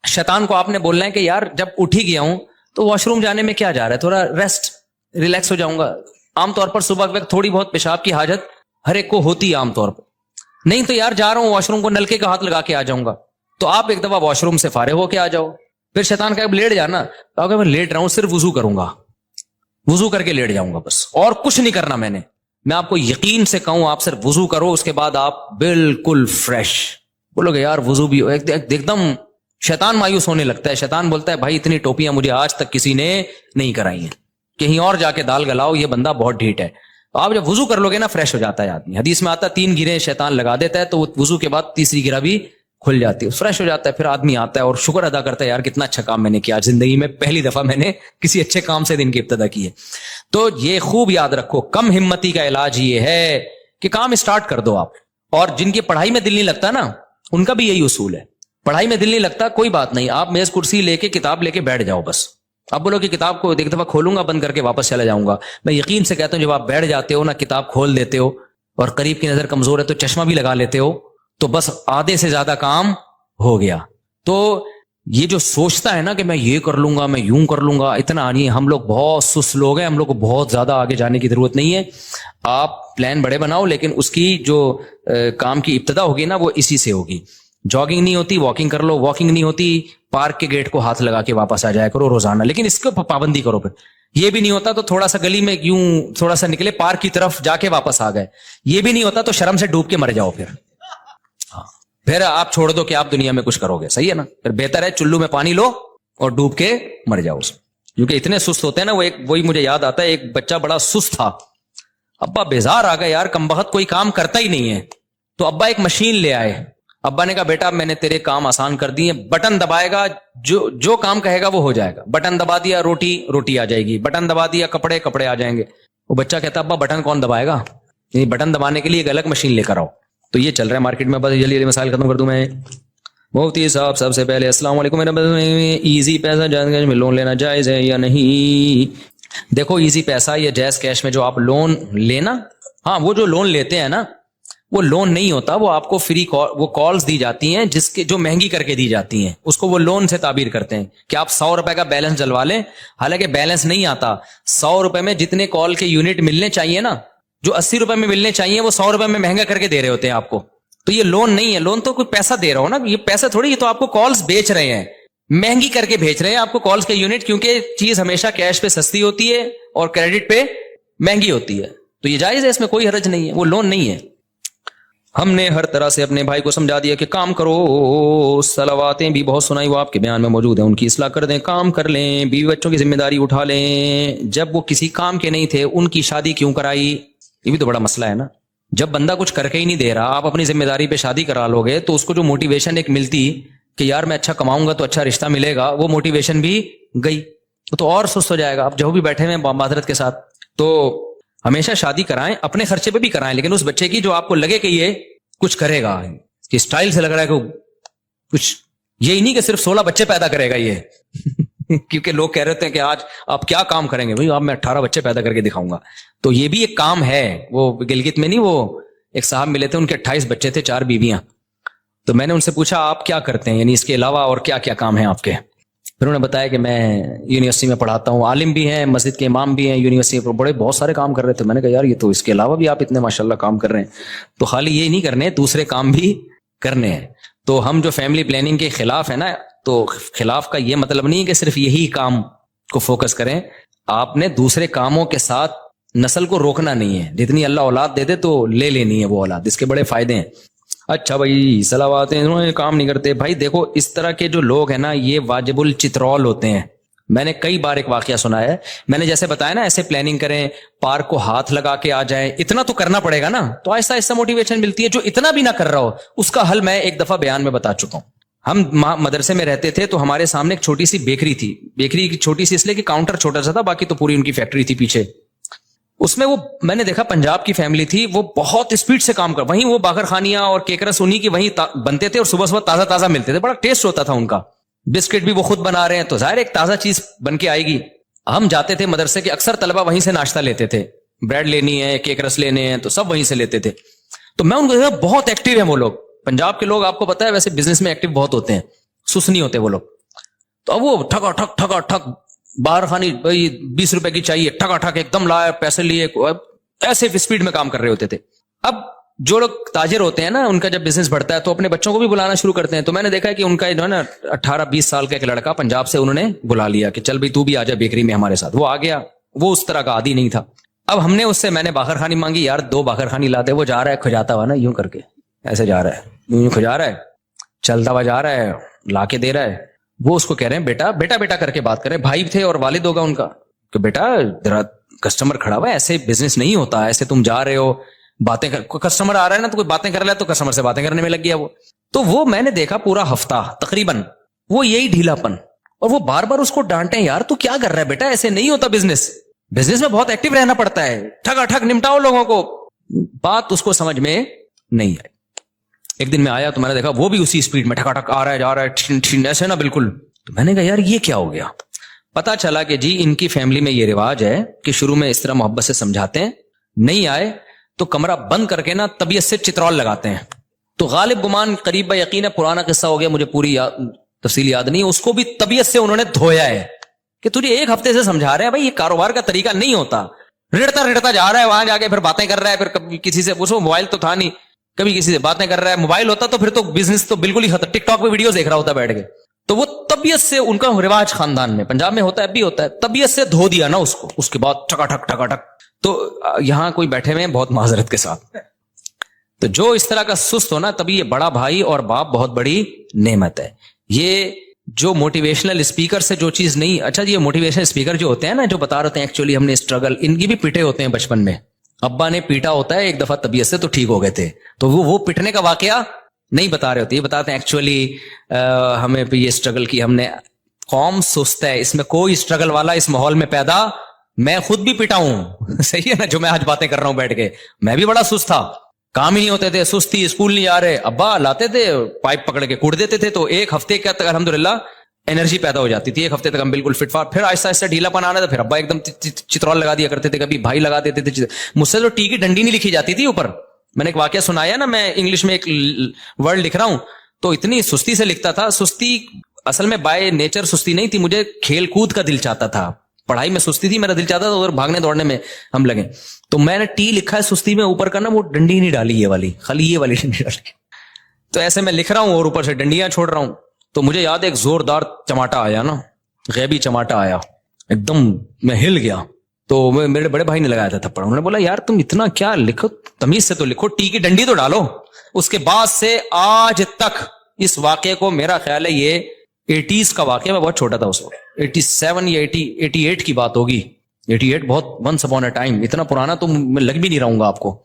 شیطان کو آپ نے بولنا ہے کہ یار جب اٹھ ہی گیا ہوں تو واش روم جانے میں کیا جا رہا ہے, تھوڑا ریسٹ ریلیکس ہو جاؤں گا. عام طور پر صبح کے وقت تھوڑی بہت پیشاب کی حاجت ہر ایک کو ہوتی ہے عام طور پر, نہیں تو یار جا رہا ہوں واش روم کو نلکے کا ہاتھ لگا کے آ جاؤں گا. تو آپ ایک دفعہ واش روم سے فارغ ہو کے آ جاؤ. پھر شیطان کہے لیٹ جانا, تو میں لیٹ رہا ہوں, صرف وضو کروں گا, وضو کر کے لیٹ جاؤں گا بس, اور کچھ نہیں کرنا میں نے. میں آپ کو یقین سے کہوں آپ صرف وضو کرو, اس کے بعد آپ بالکل فریش. بولو گے یار وضو بھی ایک دم. شیطان مایوس ہونے لگتا ہے. شیطان بولتا ہے بھائی اتنی ٹوپیاں مجھے آج تک کسی نے نہیں کرائی ہیں, کہیں اور جا کے دال گلاؤ, یہ بندہ بہت ڈھیٹ ہے. آپ جب وضو کر لو گے نا فریش ہو جاتا ہے آدمی. حدیث میں آتا ہے 3 گریں شیطان لگا دیتا ہے, تو وضو کے بعد تیسری گرہ بھی کھل جاتی ہے, فریش ہو جاتا ہے. پھر آدمی آتا ہے اور شکر ادا کرتا ہے یار کتنا اچھا کام میں نے کیا, زندگی میں پہلی دفعہ میں نے کسی اچھے کام سے دن کی ابتدا کی ہے. تو یہ خوب یاد رکھو, کم ہمتی کا علاج یہ ہے کہ کام اسٹارٹ کر دو آپ. اور جن کی پڑھائی میں دل نہیں لگتا نا, ان کا بھی یہی اصول ہے. پڑھائی میں دل نہیں لگتا, کوئی بات نہیں, آپ میز کرسی لے کے کتاب لے کے بیٹھ جاؤ بس. اب بولو کہ کتاب کو ایک دفعہ کھولوں گا, بند کر کے واپس چلا جاؤں گا. میں یقین سے کہتا ہوں جب آپ بیٹھ جاتے ہو نا, کتاب کھول دیتے ہو اور قریب کی نظر کمزور ہے تو چشمہ بھی لگا لیتے ہو تو بس آدھے سے زیادہ کام ہو گیا. تو یہ جو سوچتا ہے نا کہ میں یہ کر لوں گا, میں یوں کر لوں گا, اتنا نہیں. ہم لوگ بہت سست لوگ ہیں, ہم لوگ کو بہت زیادہ آگے جانے کی ضرورت نہیں ہے. آپ پلان بڑے بناؤ, لیکن اس کی جو کام کی ابتدا ہوگی نا وہ اسی سے ہوگی. جاگنگ نہیں ہوتی واکنگ کر لو, واکنگ نہیں ہوتی پارک کے گیٹ کو ہاتھ لگا کے واپس آ جایا کرو روزانہ, لیکن اس کو پابندی کرو. پھر یہ بھی نہیں ہوتا تو تھوڑا سا گلی میں یوں تھوڑا سا نکلے, پارک کی طرف جا کے واپس آ گئے. یہ بھی نہیں ہوتا تو شرم سے ڈوب کے مر جاؤ. پھر آپ چھوڑ دو کہ آپ دنیا میں کچھ کرو گے, صحیح ہے نا. پھر بہتر ہے چلو میں پانی لو اور ڈوب کے مر جاؤ اس میں, کیونکہ اتنے سست ہوتے ہیں نا. وہی مجھے یاد آتا ہے, ایک بچہ بڑا سست تھا, ابا بیزار آ گئے یار, کمبخت کوئی کام کرتا ہی نہیں ہے. تو ابا ایک مشین لے آئے. ابا نے کہا بیٹا میں نے تیرے کام آسان کر دیے, بٹن دبائے گا جو کام کہے گا وہ ہو جائے گا. بٹن دبا دیا روٹی آ جائے گی, بٹن دبا دیا کپڑے آ جائیں گے. وہ بچہ کہتا ابا بٹن کون دبائے گا, بٹن دبانے کے لیے ایک الگ مشین لے کر آؤ. تو یہ چل رہا ہے مارکیٹ میں. بس جلدی مسائل ختم کر دوں میں. مفتی صاحب سب سے پہلے السلام علیکم, ایزی پیسہ جائز کیش میں لون لینا جائز ہے یا نہیں؟ دیکھو ایزی پیسہ یا جائز کیش میں جو آپ لون لینا, ہاں وہ جو لون لیتے ہیں نا وہ لون نہیں ہوتا, وہ آپ کو فری وہ کالز دی جاتی ہیں جس کے جو مہنگی کر کے دی جاتی ہیں, اس کو وہ لون سے تعبیر کرتے ہیں کہ آپ 100 روپے کا بیلنس ڈلوا لیں. حالانکہ بیلنس نہیں آتا, 100 روپے میں جتنے کال کے یونٹ ملنے چاہیے نا, جو 80 روپے میں ملنے چاہیے وہ 100 روپے میں مہنگا کر کے دے رہے ہوتے ہیں آپ کو. تو یہ لون نہیں ہے, لون تو کوئی پیسہ دے رہا ہو نا, یہ پیسہ تھوڑی, یہ تو آپ کو کالز بیچ رہے ہیں, مہنگی کر کے بھیج رہے ہیں آپ کو کالز کے یونٹ, کیونکہ چیز ہمیشہ کیش پہ سستی ہوتی ہے اور کریڈٹ پہ مہنگی ہوتی ہے. تو یہ جائز ہے, اس میں کوئی حرج نہیں ہے, وہ لون نہیں ہے. ہم نے ہر طرح سے اپنے بھائی کو سمجھا دیا کہ کام کرو, صلواتیں بھی بہت سنائی, وہ آپ کے بیان میں موجود ہیں, ان کی اصلاح کر دیں, کام کر لیں, بیوی بچوں کی ذمہ داری اٹھا لیں. جب وہ کسی کام کے نہیں تھے ان کی شادی کیوں کرائی؟ یہ بھی تو بڑا مسئلہ ہے نا. جب بندہ کچھ کر کے ہی نہیں دے رہا, آپ اپنی ذمہ داری پہ شادی کرا لو گے تو اس کو جو موٹیویشن ایک ملتی کہ یار میں اچھا کماؤں گا تو اچھا رشتہ ملے گا, وہ موٹیویشن بھی گئی, تو اور سست ہو جائے گا. آپ جو بھی بیٹھے ہوئے ہیں معذرت کے ساتھ, تو ہمیشہ شادی کرائیں, اپنے خرچے پہ بھی کرائیں, لیکن اس بچے کی جو آپ کو لگے کہ یہ کچھ کرے گا, کہ اسٹائل سے لگ رہا ہے کہ کچھ, یہی نہیں کہ صرف 16 بچے پیدا کرے گا یہ کیونکہ لوگ کہہ رہے ہیں کہ آج آپ کیا کام کریں گے, بھائی آپ میں 18 بچے پیدا کر کے دکھاؤں گا. تو یہ بھی ایک کام ہے. وہ گلگت میں نہیں, وہ ایک صاحب ملے تھے, ان کے 28 بچے تھے, 4 بیویاں. تو میں نے ان سے پوچھا آپ کیا کرتے ہیں, یعنی اس کے علاوہ اور کیا کیا کام ہیں آپ کے؟ پھر انہوں نے بتایا کہ میں یونیورسٹی میں پڑھاتا ہوں, عالم بھی ہیں, مسجد کے امام بھی ہیں, یونیورسٹی پر بڑے بہت سارے کام کر رہے تھے. میں نے کہا یار یہ تو اس کے علاوہ بھی آپ اتنے ماشاءاللہ کام کر رہے ہیں, تو خالی یہ نہیں کرنے, دوسرے کام بھی کرنے ہیں. تو ہم جو فیملی پلاننگ کے خلاف ہے نا, تو خلاف کا یہ مطلب نہیں ہے کہ صرف یہی کام کو فوکس کریں, آپ نے دوسرے کاموں کے ساتھ نسل کو روکنا نہیں ہے. جتنی اللہ اولاد دے دے تو لے لینی ہے وہ اولاد, اس کے بڑے فائدے ہیں. اچھا بھائی صلوات ہیں, کام نہیں کرتے. بھائی دیکھو اس طرح کے جو لوگ ہیں نا یہ واجب الچترول ہوتے ہیں. میں نے کئی بار ایک واقعہ سنا ہے, میں نے جیسے بتایا نا ایسے پلاننگ کریں, پارک کو ہاتھ لگا کے آ جائیں, اتنا تو کرنا پڑے گا نا, تو آہستہ آہستہ موٹیویشن ملتی ہے. جو اتنا بھی نہ کر رہا ہو اس کا حل میں ایک دفعہ بیان میں بتا چکا ہوں. ہم مدرسے میں رہتے تھے تو ہمارے سامنے ایک چھوٹی سی بیکری تھی. بیکری چھوٹی سی اس لیے کہ کاؤنٹر چھوٹا سا تھا, باقی تو پوری ان کی فیکٹری تھی پیچھے. اس میں وہ میں نے دیکھا پنجاب کی فیملی تھی, وہ بہت اسپیڈ سے کام کر, وہیں وہ باقر خانیاں اور کیکرس انہی کی وہیں بنتے تھے اور صبح صبح تازہ تازہ ملتے تھے, بڑا ٹیسٹ ہوتا تھا ان کا. بسکٹ بھی وہ خود بنا رہے ہیں تو ظاہر ایک تازہ چیز بن کے آئے گی. ہم جاتے تھے مدرسے کے, اکثر طلبہ وہیں سے ناشتہ لیتے تھے, بریڈ لینی ہے, کیکرس لینے ہیں, تو سب وہیں سے لیتے تھے. تو میں ان کو دیکھا بہت ایکٹیو ہیں وہ لوگ. پنجاب کے لوگ آپ کو پتا ہے ویسے بزنس میں ایکٹیو بہت ہوتے ہیں, سست نہیں ہوتے وہ لوگ. تو اب وہ ٹھکا ٹھک باہر خانی, 20 روپے کی چاہیے, ٹھکا ٹھک ایک دم لائے, پیسے لیے, ایسے اسپیڈ میں کام کر رہے ہوتے تھے. اب جو لوگ تاجر ہوتے ہیں نا, ان کا جب بزنس بڑھتا ہے تو اپنے بچوں کو بھی بلانا شروع کرتے ہیں. تو میں نے دیکھا کہ ان کا جو ہے نا 18-20 سال کا ایک لڑکا پنجاب سے انہوں نے بلا لیا کہ چل بھائی تو بھی آ جا بیکری میں ہمارے ساتھ. وہ آ گیا, وہ اس طرح کا عادی نہیں تھا. اب ہم نے اس سے, میں نے باقر خانی مانگی, یار 2 باقر خانی لا دے. وہ جا رہا ہے کھجاتا ہوا نا, یوں کر کے ایسے جا رہا ہے, یوں کھجا رہا ہے, چلتا ہوا جا رہا ہے, لا کے دے رہا ہے. وہ اس کو کہہ رہے ہیں بیٹا بیٹا بیٹا کر کے بات کریں, بھائی تھے اور والد ہوگا ان کا, کہ بیٹا ذرا کسٹمر کھڑا ہوا ہے, ایسے بزنس نہیں ہوتا, ایسے تم جا رہے ہو باتیں کسٹمر آ رہا ہے نا تو کوئی باتیں کر رہا ہے تو کسٹمر سے باتیں کرنے میں لگ گیا وہ. تو وہ میں نے دیکھا پورا ہفتہ تقریباً وہ یہی ڈھیلا پن, اور وہ بار بار اس کو ڈانٹیں, یار تو کیا کر رہا ہے بیٹا, ایسے نہیں ہوتا بزنس, بزنس میں بہت ایکٹیو رہنا پڑتا ہے, ٹھگا ٹھگ نمٹاؤ لوگوں کو. بات اس کو سمجھ میں نہیں آئی. ایک دن میں آیا تو میں نے دیکھا وہ بھی اسی اسپیڈ میں ٹھکا ٹھک آ رہا ہے, جا رہا ہے, ایسے نا بالکل. تو میں نے کہا یار یہ کیا ہو گیا. پتا چلا کہ جی ان کی فیملی میں یہ رواج ہے کہ شروع میں اس طرح محبت سے سمجھاتے ہیں, نہیں آئے تو کمرہ بند کر کے نا طبیعت سے چترول لگاتے ہیں. تو غالب گمان قریب یقین ہے پرانا قصہ ہو گیا, مجھے پوری تفصیل یاد نہیں ہے, اس کو بھی طبیعت سے انہوں نے دھویا ہے کہ تجھے ایک ہفتے سے سمجھا رہے ہیں بھائی یہ کاروبار کا طریقہ نہیں ہوتا. رڑتا جا رہا ہے, وہاں جا کے پھر باتیں کر رہا ہے, پھر کبھی کسی سے, اس کو موبائل تو تھا نہیں, کبھی کسی سے باتیں کر رہا ہے. موبائل ہوتا تو پھر تو بزنس تو بالکل ہی ختم, ٹک ٹاک پہ ویڈیوز دیکھ رہا ہوتا بیٹھ کے. تو وہ طبیعت سے, ان کا رواج خاندان میں, پنجاب میں ہوتا ہے, اب بھی ہوتا ہے, طبیعت سے دھو دیا نا اس کو, اس کے بعد ٹکا ٹک. تو یہاں کوئی بیٹھے ہوئے ہیں بہت معذرت کے ساتھ, تو جو اس طرح کا سست ہونا, تبھی یہ بڑا بھائی اور باپ بہت بڑی نعمت ہے. یہ جو موٹیویشنل اسپیکر سے جو چیز نہیں, اچھا یہ موٹیویشنل اسپیکر جو ہوتے ہیں نا, جو بتا رہے ہیں ایکچولی ہم نے اسٹرگل, ان کی بھی پیٹے ہوتے ہیں بچپن میں, ابا نے پیٹا ہوتا ہے ایک دفعہ طبیعت سے تو ٹھیک ہو گئے تھے, تو وہ پٹنے کا واقعہ نہیں بتا رہے ہوتے, یہ بتاتے ہیں ایکچولی ہمیں بھی یہ اسٹرگل کی, ہم نے, قوم سست ہے, اس میں کوئی اسٹرگل والا اس ماحول میں پیدا, میں خود بھی پٹا ہوں, صحیح ہے نا, جو میں آج باتیں کر رہا ہوں بیٹھ کے, میں بھی بڑا سست تھا, کام ہی نہیں ہوتے تھے, سستی, اسکول نہیں آ رہے, ابا لاتے تھے پائپ پکڑ کے کوڑ دیتے تھے, تو ایک ہفتے کا تک الحمدللہ انرجی پیدا ہو جاتی تھی, ایک ہفتے تک ہم بالکل فٹ فاٹ. پھر آہستہ آہستہ ڈھیلا پن آنا تھا, پھر ابا ایک دم چترول لگا دیا کرتے تھے, کبھی بھائی لگا دیتے تھے. مجھ سے تو ٹی کی ڈنڈی نہیں لکھی جاتی تھی اوپر, میں نے ایک واقعہ سنایا نا, میں انگلش میں ایک ورڈ لکھ رہا ہوں تو اتنی سستی سے لکھتا تھا. سستی اصل میں بائی نیچر سستی نہیں تھی, مجھے کھیل کود کا دل چاہتا تھا, پڑھائی میں سستی تھی, میرا دل چاہتا تھا ادھر بھاگنے دوڑنے میں ہم لگے, تو میں نے ٹی لکھا ہے سستی میں, اوپر کا نا وہ ڈنڈی نہیں ڈالی, یہ والی, خالی یہ والی ڈنڈی ڈالی. تو ایسے میں لکھ رہا ہوں اور اوپر سے ڈنڈیاں چھوڑ رہا ہوں, تو مجھے یاد ہے ایک زوردار چماٹا آیا نا, غیبی چماٹا آیا, ایک دم میں ہل گیا. تو میرے بڑے بھائی نے لگایا تھا تھپڑ, انہوں نے بولا یار تم اتنا کیا لکھو, تمیز سے تو لکھو, ٹی کی ڈنڈی تو ڈالو. اس کے بعد سے آج تک اس واقعے کو, میرا خیال ہے یہ 80s کا واقعہ, میں بہت چھوٹا تھا اس وقت, 87 یا 88 کی بات ہوگی, 88 بہت ونس اپون اے ٹائم, اتنا پرانا تو میں لگ بھی نہیں رہوں گا آپ کو,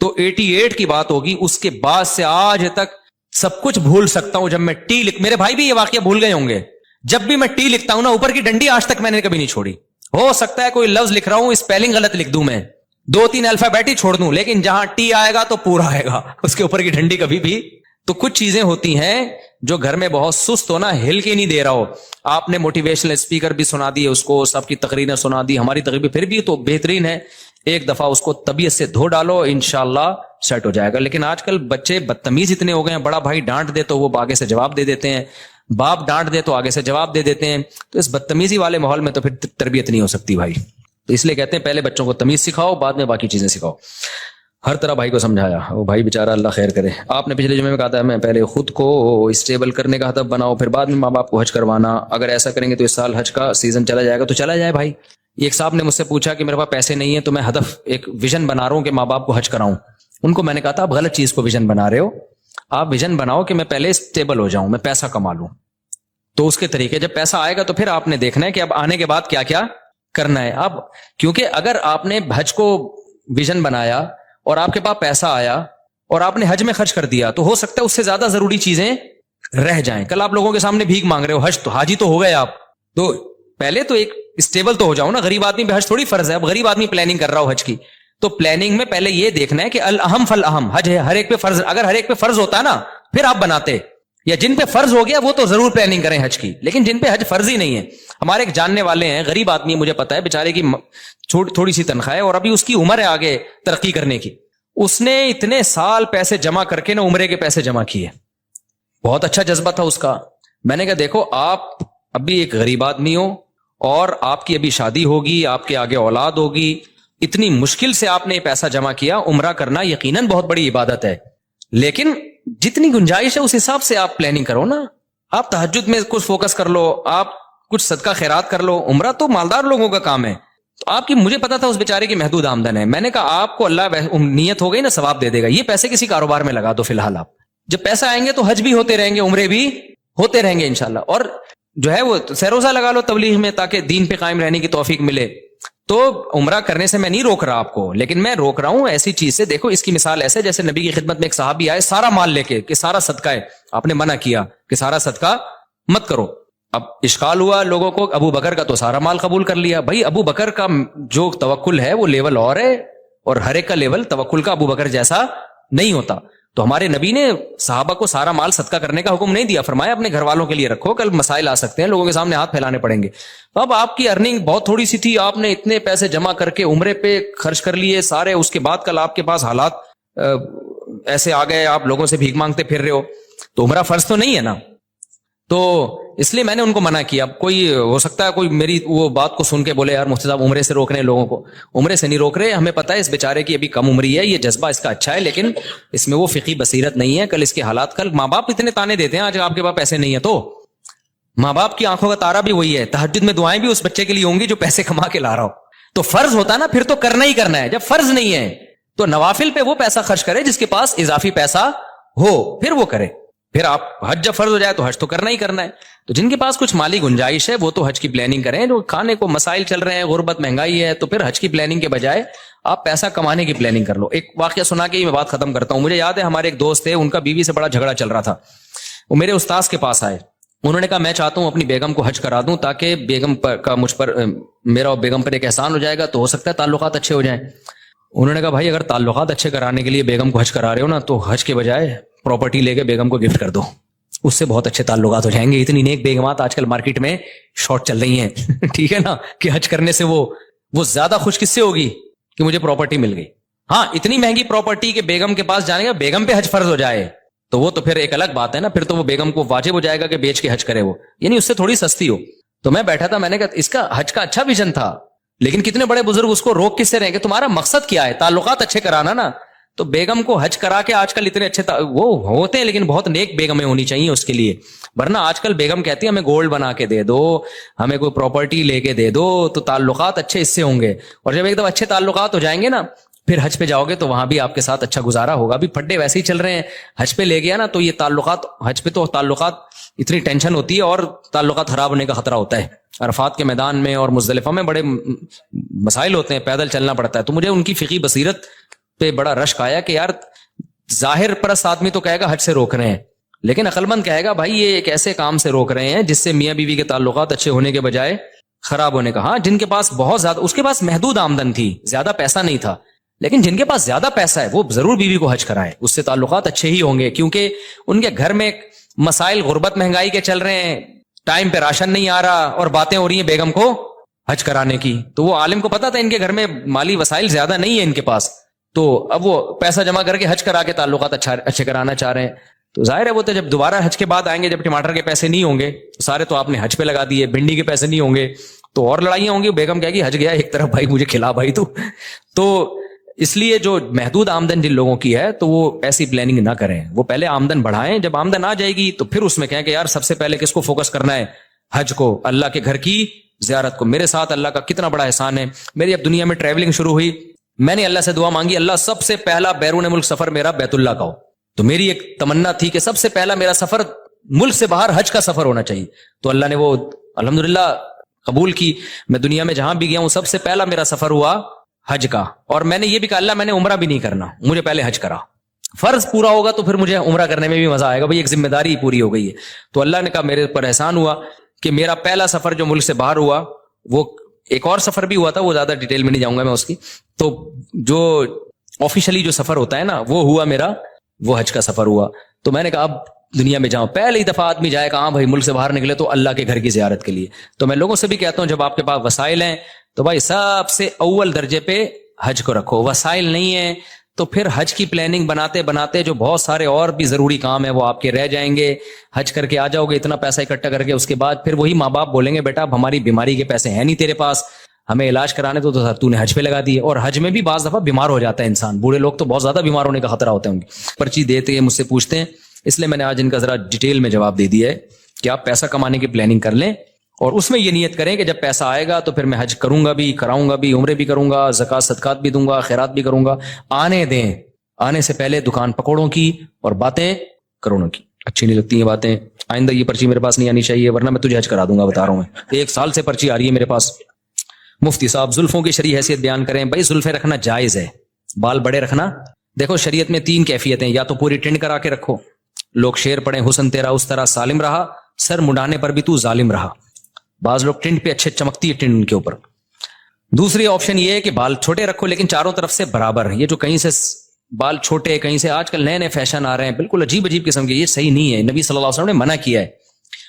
تو 88 کی بات ہوگی. اس کے بعد سے آج تک سب کچھ بھول سکتا ہوں. جب میں ٹی میرے بھائی بھی یہ واقعہ بھول گئے ہوں گے, جب بھی میں ٹی لکھتا ہوں نا, اوپر کی ڈنڈی آج تک میں نے کبھی نہیں چھوڑی. ہو سکتا ہے کوئی لفظ لکھ رہا ہوں, اسپیلنگ غلط لکھ دوں, میں 2-3 الفابیٹ ہی چھوڑ دوں, لیکن جہاں ٹی آئے گا تو پورا آئے گا, اس کے اوپر کی ڈنڈی کبھی بھی. تو کچھ چیزیں ہوتی ہیں جو گھر میں بہت سست ہونا, ہل کے نہیں دے رہا ہو. آپ نے موٹیویشنل اسپیکر بھی سنا دی, اس کو سب کی تقریریں سنا دی, ہماری تقریر پھر بھی تو بہترین ہے, ایک دفعہ اس کو طبیعت سے دھو ڈالو, انشاءاللہ سیٹ ہو جائے گا. لیکن آج کل بچے بدتمیز اتنے ہو گئے ہیں, بڑا بھائی ڈانٹ دے تو وہ آگے سے جواب دے دیتے ہیں, باپ ڈانٹ دے تو آگے سے جواب دے دیتے ہیں. تو اس بدتمیزی والے ماحول میں تو پھر تربیت نہیں ہو سکتی بھائی. تو اس لیے کہتے ہیں پہلے بچوں کو تمیز سکھاؤ, بعد میں باقی چیزیں سکھاؤ. ہر طرح بھائی کو سمجھایا, وہ بھائی بیچارہ اللہ خیر کرے. آپ نے پچھلے جمعے میں کہا تھا میں پہلے خود کو اسٹیبل کرنے کا ہدف بناؤ, پھر بعد میں ماں باپ کو حج کروانا. اگر ایسا کریں گے تو اس سال حج کا سیزن چلا جائے گا, تو چلا جائے بھائی. ایک صاحب نے مجھ سے پوچھا کہ میرے پاس پیسے نہیں ہیں, تو میں ہدف ایک ویژن بنا رہا ہوں کہ ماں باپ کو حج کراؤں. ان کو میں نے کہا تھا آپ غلط چیز کو ویژن بنا رہے ہو, آپ ویژن بناؤ کہ میں پہلے اسٹیبل ہو جاؤں, میں پیسہ کما لوں. تو اس کے طریقے, جب پیسہ آئے گا تو پھر آپ نے دیکھنا ہے کہ اب آنے کے بعد کیا کیا کرنا ہے. اب کیونکہ اگر آپ نے حج کو ویژن بنایا اور آپ کے پاس پیسہ آیا اور آپ نے حج میں خرچ کر دیا, تو ہو سکتا ہے اس سے زیادہ ضروری چیزیں رہ جائیں. کل آپ لوگوں کے سامنے بھیک مانگ رہے ہو, حج تو حاجی تو ہو گئے آپ, تو پہلے تو ایک اسٹیبل تو ہو جاؤ نا. غریب آدمی پہ حج تھوڑی فرض ہے, اب غریب آدمی پلاننگ کر رہا ہو حج کی, تو پلاننگ میں پہلے یہ دیکھنا ہے کہ الاہم فالاہم, حج ہے ہر ایک پہ فرض. اگر ہر ایک پہ فرض ہوتا نا پھر آپ بناتے, یا جن پہ فرض ہو گیا وہ تو ضرور پلاننگ کریں حج کی, لیکن جن پہ حج فرض ہی نہیں ہے. ہمارے ایک جاننے والے ہیں, غریب آدمی, مجھے پتا ہے, بیچارے کی تھوڑی سی تنخواہ ہے اور ابھی اس کی عمر ہے آگے ترقی کرنے کی. اس نے اتنے سال پیسے جمع کر کے نا عمرے کے پیسے جمع کیے, بہت اچھا جذبہ تھا اس کا. میں نے کہا دیکھو آپ ابھی ایک غریب آدمی ہو اور آپ کی ابھی شادی ہوگی, آپ کے آگے اولاد ہوگی, اتنی مشکل سے آپ نے یہ پیسہ جمع کیا. عمرہ کرنا یقیناً بہت بڑی عبادت ہے, لیکن جتنی گنجائش ہے اس حساب سے آپ پلاننگ کرو نا. آپ تہجد میں کچھ فوکس کر لو, آپ کچھ صدقہ خیرات کر لو. عمرہ تو مالدار لوگوں کا کام ہے. تو آپ کی, مجھے پتا تھا اس بیچارے کی محدود آمدن ہے, میں نے کہا آپ کو اللہ نیت ہو گئی نا ثواب دے دے گا, یہ پیسے کسی کاروبار میں لگا دو فی الحال. آپ جب پیسہ آئیں گے تو حج بھی ہوتے رہیں گے, عمرے بھی ہوتے رہیں گے انشاءاللہ. اور جو ہے وہ سیروزہ لگا لو تبلیغ میں تاکہ دین پہ قائم رہنے کی توفیق ملے. تو عمرہ کرنے سے میں نہیں روک رہا آپ کو, لیکن میں روک رہا ہوں ایسی چیز سے. دیکھو اس کی مثال ایسے جیسے نبی کی خدمت میں ایک صحابی آئے سارا مال لے کے کہ سارا صدقہ ہے, آپ نے منع کیا کہ سارا صدقہ مت کرو. اب اشکال ہوا لوگوں کو, ابو بکر کا تو سارا مال قبول کر لیا. بھائی ابو بکر کا جو توکل ہے وہ لیول اور ہے, اور ہر ایک کا لیول توکل کا ابو بکر جیسا نہیں ہوتا. تو ہمارے نبی نے صحابہ کو سارا مال صدقہ کرنے کا حکم نہیں دیا, فرمایا اپنے گھر والوں کے لیے رکھو, کل مسائل آ سکتے ہیں, لوگوں کے سامنے ہاتھ پھیلانے پڑیں گے. اب آپ کی ارننگ بہت تھوڑی سی تھی, آپ نے اتنے پیسے جمع کر کے عمرے پہ خرچ کر لیے سارے, اس کے بعد کل آپ کے پاس حالات ایسے آ گئے, آپ لوگوں سے بھیک مانگتے پھر رہے ہو, تو عمرہ فرض تو نہیں ہے نا. تو اس لیے میں نے ان کو منع کیا. اب کوئی ہو سکتا ہے کوئی میری وہ بات کو سن کے بولے یار مفتی صاحب عمرے سے روک رہے ہیں لوگوں کو. عمرے سے نہیں روک رہے, ہمیں پتہ ہے اس بیچارے کی ابھی کم عمری ہے, یہ جذبہ اس کا اچھا ہے, لیکن اس میں وہ فقہی بصیرت نہیں ہے. کل اس کے حالات, کل ماں باپ اتنے تانے دیتے ہیں, آج آپ کے پاس پیسے نہیں ہے تو ماں باپ کی آنکھوں کا تارا بھی وہی ہے, تہجد میں دعائیں بھی اس بچے کے لیے ہوں گی جو پیسے کما کے لا رہا ہو. تو فرض ہوتا ہے نا, پھر تو کرنا ہی کرنا ہے. جب فرض نہیں ہے تو نوافل پہ وہ پیسہ خرچ کرے جس کے پاس اضافی پیسہ ہو, پھر وہ کرے. پھر آپ حج جب فرض ہو جائے تو حج تو کرنا ہی کرنا ہے. تو جن کے پاس کچھ مالی گنجائش ہے وہ تو حج کی پلاننگ کریں. جو کھانے کو مسائل چل رہے ہیں, غربت مہنگائی ہے, تو پھر حج کی پلاننگ کے بجائے آپ پیسہ کمانے کی پلاننگ کر لو. ایک واقعہ سنا کے ہی میں بات ختم کرتا ہوں. مجھے یاد ہے ہمارے ایک دوست تھے, ان کا بیوی سے بڑا جھگڑا چل رہا تھا. وہ میرے استاذ کے پاس آئے, انہوں نے کہا میں چاہتا ہوں اپنی بیگم کو حج کرا دوں تاکہ بیگم کا مجھ پر, میرا اور بیگم پر ایک احسان ہو جائے گا, تو ہو سکتا ہے تعلقات اچھے ہو جائیں. انہوں نے کہا بھائی اگر تعلقات اچھے کرانے کے لیے بیگم کو حج کرا رہے ہو نا, تو حج کے بجائے پراپرٹی لے کے بیگم کو گفٹ کر دو, اس سے بہت اچھے تعلقات ہو جائیں گے. اتنی نیک بیگمات آج کل مارکیٹ میں شارٹ چل رہی ہیں ٹھیک ہے نا, کہ حج کرنے سے وہ زیادہ خوش کس سے ہوگی کہ مجھے پراپرٹی مل گئی. ہاں اتنی مہنگی پراپرٹی کہ بیگم کے پاس جانے گا, بیگم پہ حج فرض ہو جائے تو وہ تو پھر ایک الگ بات ہے نا, پھر تو وہ بیگم کو واجب ہو جائے گا کہ بیچ کے حج کرے وہ, یعنی اس سے تھوڑی سستی ہو. تو میں بیٹھا تھا, میں نے کہا اس کا حج کا اچھا ویژن تھا, لیکن کتنے بڑے بزرگ اس کو روک کس سے رہیں گے, تمہارا مقصد کیا ہے, تعلقات اچھے کرانا نا. تو بیگم کو حج کرا کے آج کل اتنے اچھے وہ ہوتے ہیں, لیکن بہت نیک بیگمیں ہونی چاہیے اس کے لیے. ورنہ آج کل بیگم کہتی ہے ہمیں گولڈ بنا کے دے دو, ہمیں کوئی پراپرٹی لے کے دے دو, تو تعلقات اچھے اس سے ہوں گے. اور جب ایک دم اچھے تعلقات ہو جائیں گے نا, پھر حج پہ جاؤ گے تو وہاں بھی آپ کے ساتھ اچھا گزارا ہوگا. بھی پھڈے ویسے ہی چل رہے ہیں, حج پہ لے گیا نا تو یہ تعلقات, حج پہ تو تعلقات اتنی ٹینشن ہوتی ہے اور تعلقات خراب ہونے کا خطرہ ہوتا ہے. عرفات کے میدان میں اور مزدلفہ میں بڑے مسائل ہوتے ہیں, پیدل چلنا پڑتا ہے. تو مجھے ان کی فقہی بصیرت پہ بڑا رشک آیا کہ یار ظاہر پرست آدمی تو کہے گا حج سے روک رہے ہیں, لیکن عقل مند کہے گا بھائی یہ ایک ایسے کام سے روک رہے ہیں جس سے میاں بیوی کے تعلقات اچھے ہونے کے بجائے خراب ہونے کا. ہاں جن کے پاس بہت زیادہ, اس کے پاس محدود آمدن تھی, زیادہ پیسہ نہیں تھا, لیکن جن کے پاس زیادہ پیسہ ہے وہ ضرور بیوی کو حج کرائے, اس سے تعلقات اچھے ہی ہوں گے. کیونکہ ان کے گھر میں مسائل غربت مہنگائی کے چل رہے ہیں, ٹائم پہ راشن نہیں آ رہا, اور باتیں ہو رہی ہیں بیگم کو حج کرانے کی. تو وہ عالم کو پتا تھا ان کے گھر میں مالی وسائل زیادہ نہیں ہے ان کے پاس, تو اب وہ پیسہ جمع کر کے حج کرا کے تعلقات اچھے کرانا چاہ رہے ہیں. تو ظاہر ہے وہ تو جب دوبارہ حج کے بعد آئیں گے, جب ٹماٹر کے پیسے نہیں ہوں گے سارے, تو آپ نے حج پہ لگا دیے, بھنڈی کے پیسے نہیں ہوں گے تو اور لڑائیاں ہوں گی. بیگم کہے گی حج گیا ایک طرف, بھائی مجھے کھلا بھائی تو اس لیے جو محدود آمدن جن لوگوں کی ہے تو وہ ایسی پلاننگ نہ کریں, وہ پہلے آمدن بڑھائیں. جب آمدن آ جائے گی تو پھر اس میں کہیں کہ یار سب سے پہلے کس کو فوکس کرنا ہے, حج کو, اللہ کے گھر کی زیارت کو. میرے ساتھ اللہ کا کتنا بڑا احسان ہے, میری اب دنیا میں ٹریولنگ شروع ہوئی, میں نے اللہ سے دعا مانگی اللہ سب سے پہلا بیرون ملک سفر میرا بیت اللہ کا ہو. تو میری ایک تمنا تھی کہ سب سے پہلا میرا سفر ملک سے باہر حج کا سفر ہونا چاہیے. تو اللہ نے وہ الحمدللہ قبول کی. میں دنیا میں جہاں بھی گیا ہوں سب سے پہلا میرا سفر ہوا حج کا. اور میں نے یہ بھی کہا اللہ میں نے عمرہ بھی نہیں کرنا, مجھے پہلے حج کرا. فرض پورا ہوگا تو پھر مجھے عمرہ کرنے میں بھی مزہ آئے گا, بھئی ایک ذمہ داری پوری ہو گئی ہے. تو اللہ نے کہا میرے پر احسان ہوا کہ میرا پہلا سفر جو ملک سے باہر ہوا, وہ ایک اور سفر بھی ہوا تھا, وہ زیادہ ڈیٹیل میں نہیں جاؤں گا میں اس کی. تو جو آفیشلی جو سفر ہوتا ہے نا وہ ہوا میرا, وہ حج کا سفر ہوا. تو میں نے کہا اب دنیا میں جاؤں, پہلی دفعہ آدمی جائے کہاں بھائی ملک سے باہر نکلے تو اللہ کے گھر کی زیارت کے لیے. تو میں لوگوں سے بھی کہتا ہوں جب آپ کے پاس وسائل ہیں تو بھائی سب سے اول درجے پہ حج کو رکھو. وسائل نہیں ہیں تو پھر حج کی پلاننگ بناتے بناتے جو بہت سارے اور بھی ضروری کام ہیں وہ آپ کے رہ جائیں گے. حج کر کے آ جاؤ گے اتنا پیسہ اکٹھا کر کے, اس کے بعد پھر وہی ماں باپ بولیں گے بیٹا اب ہماری بیماری کے پیسے ہیں نہیں تیرے پاس, ہمیں علاج کرانے تو سر تو نے حج پہ لگا دیے. اور حج میں بھی بعض دفعہ بیمار ہو جاتا ہے انسان, بوڑھے لوگ تو بہت زیادہ بیمار ہونے کا خطرہ ہوتا ہے ان کی. پرچی دیتے ہیں مجھ سے پوچھتے ہیں, اس لیے میں نے آج ان کا ذرا ڈیٹیل میں جواب دے دیا ہے کہ آپ پیسہ کمانے کی پلاننگ کر لیں اور اس میں یہ نیت کریں کہ جب پیسہ آئے گا تو پھر میں حج کروں گا بھی, کراؤں گا بھی, عمرے بھی کروں گا, زکوٰۃ صدقات بھی دوں گا, خیرات بھی کروں گا. آنے دیں, آنے سے پہلے دکان پکوڑوں کی اور باتیں کروڑوں کی. اچھی نہیں لگتی ہیں باتیں, آئندہ یہ پرچی میرے پاس نہیں آنی چاہیے ورنہ میں تجھے حج کرا دوں گا, بتا رہا ہوں میں 1 سال سے پرچی آ رہی ہے میرے پاس. مفتی صاحب زلفوں کی شرعی حیثیت بیان کریں. بھائی زلفیں رکھنا جائز ہے, بال بڑے رکھنا. دیکھو شریعت میں 3 کیفیتیں, یا تو پوری ٹنڈ کرا کے رکھو, لوگ شعر پڑھیں حسن تیرا اس طرح سالم رہا, سر مڈانے پر بھی تو ظالم رہا. بعض لوگ ٹنڈ پہ اچھے چمکتی ہے ٹنڈ ان کے اوپر. دوسری آپشن یہ ہے کہ بال چھوٹے رکھو لیکن چاروں طرف سے برابر, یہ جو کہیں سے بال چھوٹے کہیں سے آج کل نئے نئے فیشن آ رہے ہیں بالکل عجیب عجیب قسم کے, یہ صحیح نہیں ہے, نبی صلی اللہ علیہ وسلم نے منع کیا ہے.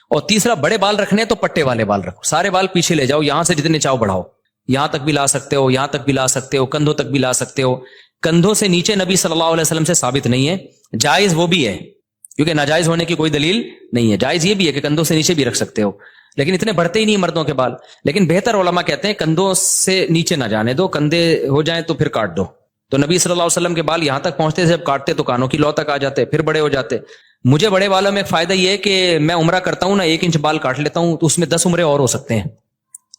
اور تیسرا, بڑے بال رکھنے تو پٹے والے بال رکھو, سارے بال پیچھے لے جاؤ, یہاں سے جتنے چاہو بڑھاؤ, یہاں تک بھی لا سکتے ہو, یہاں تک بھی لا سکتے ہو, کندھوں تک بھی لا سکتے ہو. کندھوں سے نیچے نبی صلی اللہ علیہ وسلم سے ثابت نہیں ہے, جائز وہ بھی ہے کیونکہ ناجائز ہونے کی کوئی دلیل نہیں ہے, جائز یہ بھی ہے کہ کندھوں سے نیچے بھی رکھ سکتے ہو, لیکن اتنے بڑھتے ہی نہیں مردوں کے بال. لیکن بہتر علماء کہتے ہیں کندھوں سے نیچے نہ جانے دو, کندھے ہو جائیں تو پھر کاٹ دو. تو نبی صلی اللہ علیہ وسلم کے بال یہاں تک پہنچتے جب کاٹتے تو کانوں کی لو تک آ جاتے, پھر بڑے ہو جاتے. مجھے بڑے بالوں میں ایک فائدہ یہ ہے کہ میں عمرہ کرتا ہوں نا, 1 انچ بال کاٹ لیتا ہوں تو اس میں 10 عمرے اور ہو سکتے ہیں.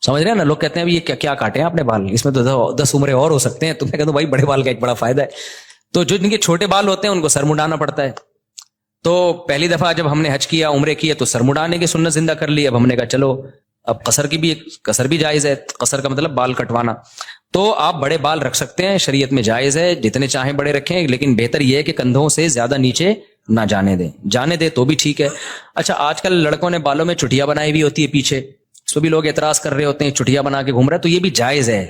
سمجھ رہے ہیں نا, لوگ کہتے ہیں یہ کیا کاٹے ہیں آپ نے بال, اس میں تو 10 عمرے اور ہو سکتے ہیں. تو میں کہتا ہوں بھائی بڑے بال کا ایک بڑا فائدہ ہے. تو جو جن کے چھوٹے بال ہوتے ہیں ان کو سر مڈانا پڑتا ہے. تو پہلی دفعہ جب ہم نے حج کیا, عمرے کیے, تو سر مڈانے کی سنت زندہ کر لی. اب ہم نے کہا چلو اب قصر بھی جائز ہے. قصر کا مطلب بال کٹوانا. تو آپ بڑے بال رکھ سکتے ہیں, شریعت میں جائز ہے, جتنے چاہیں بڑے رکھیں, لیکن بہتر یہ ہے کہ کندھوں سے زیادہ نیچے نہ جانے دے تو بھی ٹھیک ہے. اچھا, آج کل لڑکوں نے بالوں میں چٹیا بنائی ہوئی ہوتی ہے پیچھے, اس کو بھی لوگ اعتراض کر رہے ہوتے ہیں چٹیا بنا کے گھوم رہے, تو یہ بھی جائز ہے.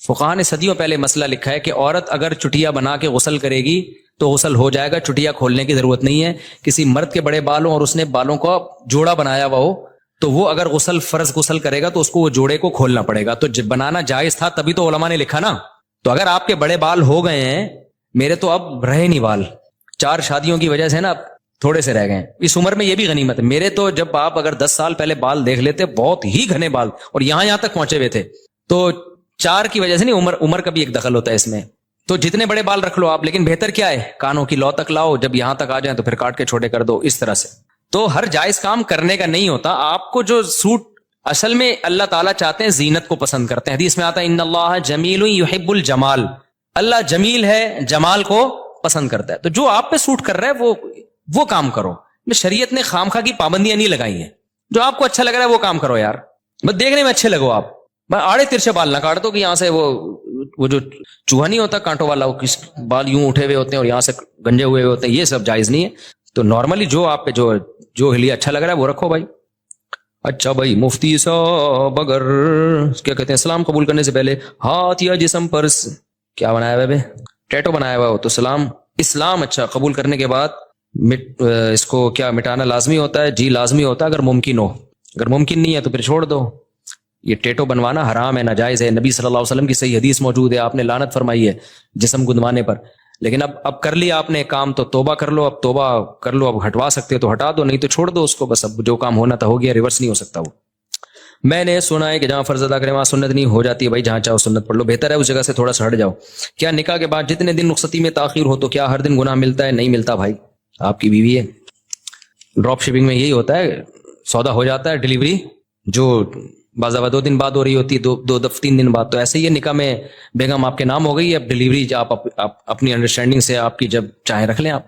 فقہاء نے صدیوں پہلے مسئلہ لکھا ہے کہ عورت اگر چٹیا بنا کے غسل کرے گی تو غسل ہو جائے گا, چٹیا کھولنے کی ضرورت نہیں ہے. کسی مرد کے بڑے بالوں اور اس نے بالوں کو جوڑا بنایا ہوا ہو تو وہ اگر فرض غسل کرے گا تو اس کو وہ جوڑے کو کھولنا پڑے گا. تو بنانا جائز تھا تبھی تو علماء نے لکھا نا. تو اگر آپ کے بڑے بال ہو گئے ہیں, میرے تو اب رہے نہیں بال, 4 شادیوں کی وجہ سے نا تھوڑے سے رہ گئے. اس عمر میں یہ بھی غنیمت ہے. میرے تو جب آپ اگر 10 سال پہلے بال دیکھ لیتے بہت ہی گھنے بال اور یہاں تک پہنچے ہوئے تھے. تو 4 کی وجہ سے نہیں, عمر کا بھی ایک دخل ہوتا ہے اس میں. تو جتنے بڑے بال رکھ لو آپ, لیکن بہتر کیا ہے کانوں کی لو تک لاؤ, جب یہاں تک آ جائیں تو پھر کاٹ کے چھوٹے کر دو, اس طرح سے. تو ہر جائز کام کرنے کا نہیں ہوتا. آپ کو جو سوٹ, اصل میں اللہ تعالیٰ چاہتے ہیں زینت کو پسند کرتے ہیں. حدیث میں آتا ہے ان اللہ جمیل یحب الجمال, اللہ جمیل ہے, جمال کو پسند کرتا ہے. تو جو آپ پہ سوٹ کر رہا ہے وہ کام کرو. شریعت نے خامخواہ کی پابندیاں نہیں لگائی ہیں. جو آپ کو اچھا لگ رہا ہے وہ کام کرو یار, بس دیکھنے میں اچھے لگو آپ. آڑے ترچھے بال نہ کاٹ دو کہ یہاں سے وہ جو چوہا نہیں ہوتا کانٹوں والا, وہ کس بال یوں اٹھے ہوئے ہوتے ہیں اور یہاں سے گنجے ہوئے ہوتے ہیں, یہ سب جائز نہیں ہے. تو نارملی جو آپ پہ جو لیے اچھا لگ رہا ہے وہ رکھو بھائی. اچھا بھائی, مفتی صاحب اگر کیا کہتے ہیں اسلام قبول کرنے سے پہلے ہاتھ یا جسم پر کیا بنایا ہوا ہے, ٹیٹو بنایا ہوا ہو تو اسلام اچھا قبول کرنے کے بعد اس کو کیا مٹانا لازمی ہوتا ہے؟ جی لازمی ہوتا ہے اگر ممکن ہو. اگر ممکن نہیں ہے تو پھر چھوڑ دو. یہ ٹیٹو بنوانا حرام ہے, ناجائز ہے. نبی صلی اللہ علیہ وسلم کی صحیح حدیث موجود ہے, آپ نے لعنت فرمائی ہے جسم گندوانے پر. لیکن اب کر لیا آپ نے کام تو توبہ کر لو. اب توبہ کر لو, اب ہٹوا سکتے ہو تو ہٹا دو, نہیں تو چھوڑ دو اس کو. بس اب جو کام ہونا تھا ہو گیا, ریورس نہیں ہو سکتا. وہ میں نے سنا ہے کہ جہاں فرض ادا کرے وہاں سنت نہیں ہو جاتی ہے. بھائی جہاں چاہو سنت پڑھ لو, بہتر ہے اس جگہ سے تھوڑا سا ہٹ جاؤ. کیا نکاح کے بعد جتنے دن رخصتی میں تاخیر ہو تو کیا ہر دن گناہ ملتا ہے؟ نہیں ملتا بھائی. آپ کی بیوی ہے, ڈراپ شپنگ میں یہی ہوتا ہے, سودا ہو جاتا ہے, ڈیلیوری جو بعض 2 دن بعد ہو رہی ہوتی, 3 دن بعد. تو ایسے ہی نکاح میں بیگم آپ کے نام ہو گئی, اب ڈیلیوری آپ اپنی انڈرسٹینڈنگ سے آپ کی جب چاہیں رکھ لیں آپ.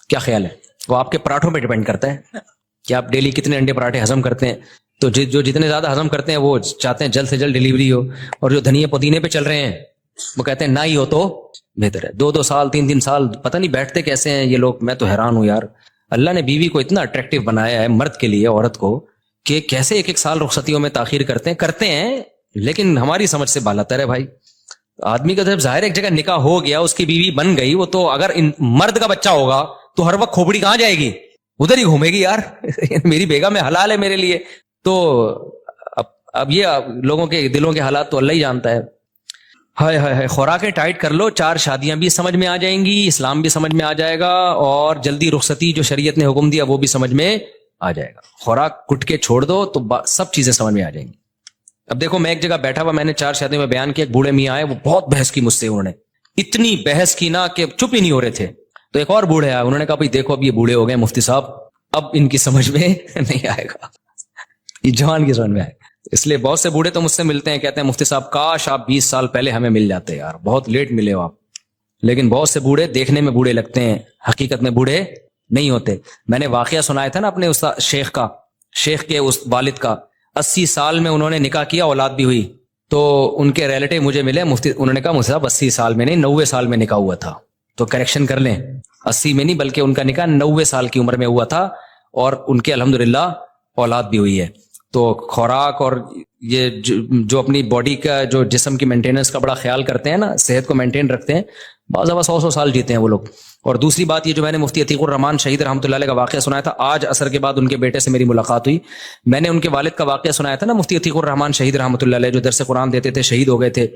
کیا خیال ہے؟ وہ آپ کے پراٹھوں پہ ڈیپینڈ کرتا ہے کہ آپ ڈیلی کتنے انڈے پراٹھے ہضم کرتے ہیں. تو جو جتنے زیادہ ہضم کرتے ہیں وہ چاہتے ہیں جلد سے جلد ڈیلیوری ہو, اور جو دھنیا پودینے پہ چل رہے ہیں وہ کہتے ہیں نہ ہی ہو تو بہتر ہے. 2 سال 3 سال پتہ نہیں بیٹھتے کیسے ہیں یہ لوگ. میں تو حیران ہوں یار, اللہ نے بیوی کو اتنا اٹریکٹیو بنایا ہے مرد کے لیے, عورت کو, کہ کیسے 1 سال رخصتیوں میں تاخیر کرتے ہیں لیکن ہماری سمجھ سے بالاتر ہے بھائی. آدمی کا جب ظاہر ایک جگہ نکاح ہو گیا, اس کی بیوی بن گئی, وہ تو اگر مرد کا بچہ ہوگا تو ہر وقت کھوپڑی کہاں جائے گی؟ ادھر ہی گھومے گی یار. میری بیگم ہے, حلال ہے میرے لیے. تو اب یہ لوگوں کے دلوں کے حالات تو اللہ ہی جانتا ہے. ہائے ہائے ہائے, خوراکیں ٹائٹ کر لو, 4 شادیاں بھی سمجھ میں آ جائیں گی, اسلام بھی سمجھ میں آ جائے گا, اور جلدی رخصتی جو شریعت نے حکم دیا وہ بھی سمجھ میں آ جائے گا. خوراک کٹ کے چھوڑ دو تو سب چیزیں سمجھ میں آ جائیں گی. اب دیکھو, میں ایک جگہ بیٹھا ہوا, میں نے 4 شادیوں میں بیان کیا, ایک بوڑھے میاں آئے, وہ بہت بحث کی مجھ سے. انہوں نے اتنی بحث کی نا کہ چپ ہی نہیں ہو رہے تھے. تو ایک اور بوڑھے آئے, انہوں نے کہا بھائی دیکھو اب یہ بوڑھے ہو گئے مفتی صاحب, اب ان کی سمجھ میں نہیں آئے گا, یہ جوان کی سمجھ میں آئے گا. اس لیے بہت سے بوڑھے تو مجھ سے ملتے ہیں, کہتے ہیں مفتی صاحب کاش آپ 20 سال پہلے ہمیں مل جاتے یار, بہت لیٹ ملے ہو آپ. لیکن بہت سے بوڑھے دیکھنے میں بوڑھے لگتے ہیں, حقیقت میں بوڑھے نہیں ہوتے. میں نے واقعہ سنایا تھا نا اپنے استاد شیخ کے اس والد کا, 80 سال میں انہوں نے نکاح کیا, اولاد بھی ہوئی. تو ان کے ریلیٹیو مجھے ملے, مفتی, انہوں نے کہا مفتی صاحب 80 سال میں نہیں 90 سال میں نکاح ہوا تھا. تو کریکشن کر لیں, 80 میں نہیں بلکہ ان کا نکاح 90 سال کی عمر میں ہوا تھا, اور ان کے الحمدللہ اولاد بھی ہوئی ہے. تو خوراک اور یہ جو اپنی باڈی کا جو جسم کی مینٹیننس کا بڑا خیال کرتے ہیں نا, صحت کو مینٹین رکھتے ہیں, بعض دفعہ 100 سال جیتے ہیں وہ لوگ. اور دوسری بات یہ جو میں نے مفتی عتیق الرحمان شہید رحمۃ اللہ علیہ کا واقعہ سنایا تھا, آج عصر کے بعد ان کے بیٹے سے میری ملاقات ہوئی. میں نے ان کے والد کا واقعہ سنایا تھا نا, مفتی عتیق الرحمان شہید رحمۃ اللہ علیہ, جو درس قرآن دیتے تھے, شہید ہو گئے تھے.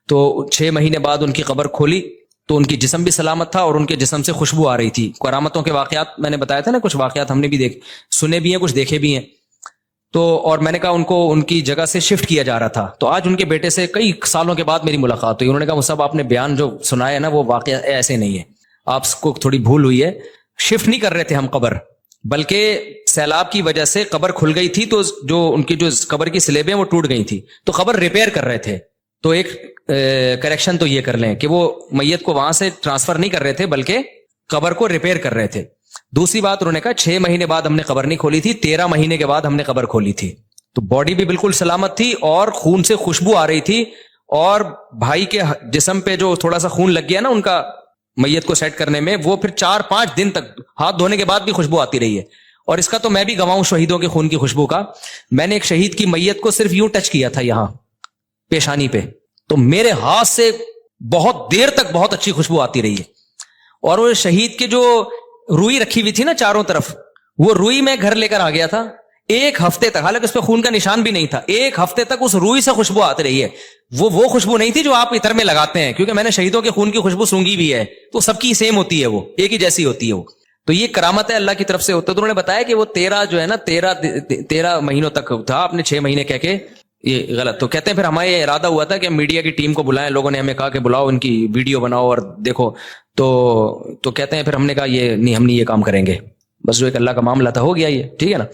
تو 6 مہینے بعد ان کی قبر کھولی تو ان کی جسم بھی سلامت تھا اور ان کے جسم سے خوشبو آ رہی تھی. کرامتوں کے واقعات میں نے بتایا تھا نا, کچھ واقعات ہم نے بھی سنے بھی ہیں, کچھ دیکھے بھی ہیں. تو اور میں نے کہا ان کو ان کی جگہ سے شفٹ کیا جا رہا تھا. تو آج ان کے بیٹے سے کئی سالوں کے بعد میری ملاقات ہوئی. انہوں نے کہا مصعب آپ نے بیان جو سنایا ہے نا وہ واقعہ ایسے نہیں ہے, آپ کو تھوڑی بھول ہوئی ہے. شفٹ نہیں کر رہے تھے ہم قبر, بلکہ سیلاب کی وجہ سے قبر کھل گئی تھی, تو جو ان کی جو قبر کی سلیبیں وہ ٹوٹ گئی تھی, تو قبر ریپیئر کر رہے تھے. تو ایک کریکشن تو یہ کر لیں کہ وہ میت کو وہاں سے ٹرانسفر نہیں کر رہے تھے بلکہ قبر کو ریپیئر کر رہے تھے. دوسری بات انہوں نے کہا 6 مہینے بعد ہم نے قبر نہیں کھولی تھی, 13 مہینے کے بعد ہم نے قبر کھولی تھی. تو باڈی بھی بالکل سلامت تھی اور خون سے خوشبو آ رہی تھی, اور بھائی کے جسم پہ جو تھوڑا سا خون لگ گیا نا ان کا میت کو سیٹ کرنے میں, وہ پھر 4-5 دن تک ہاتھ دھونے کے بعد بھی خوشبو آتی رہی ہے. اور اس کا تو میں بھی گواہ ہوں شہیدوں کے خون کی خوشبو کا. میں نے ایک شہید کی میت کو صرف یوں ٹچ کیا تھا یہاں پیشانی پہ, تو میرے ہاتھ سے بہت دیر تک بہت اچھی خوشبو آتی رہی ہے. اور وہ شہید کے جو روئی رکھی ہوئی تھی نا چاروں طرف, وہ روئی میں گھر لے کر آ گیا تھا 1 ہفتے تک, حالانکہ اس پہ خون کا نشان بھی نہیں تھا. 1 ہفتے تک اس روئی سے خوشبو آتی رہی ہے. وہ خوشبو نہیں تھی جو آپ عطر میں لگاتے ہیں, کیونکہ میں نے شہیدوں کے خون کی خوشبو سونگی بھی ہے, تو سب کی سیم ہوتی ہے, وہ ایک ہی جیسی ہوتی ہے وہ. تو یہ کرامت ہے اللہ کی طرف سے ہوتا ہے. تو انہوں نے بتایا کہ وہ 13 جو ہے نا 13 مہینوں تک تھا, آپ نے 6 مہینے کہہ کے یہ غلط. تو کہتے ہیں پھر ہمارا یہ ارادہ ہوا تھا کہ میڈیا کی ٹیم کو بلائیں, لوگوں نے ہمیں کہا کہ بلاؤ ان کی ویڈیو بناؤ اور دیکھو. تو کہتے ہیں پھر ہم نے کہا یہ نہیں, ہم نہیں یہ کام کریں گے, بس جو ایک اللہ کا معاملہ تھا ہو گیا یہ, ٹھیک ہے نا.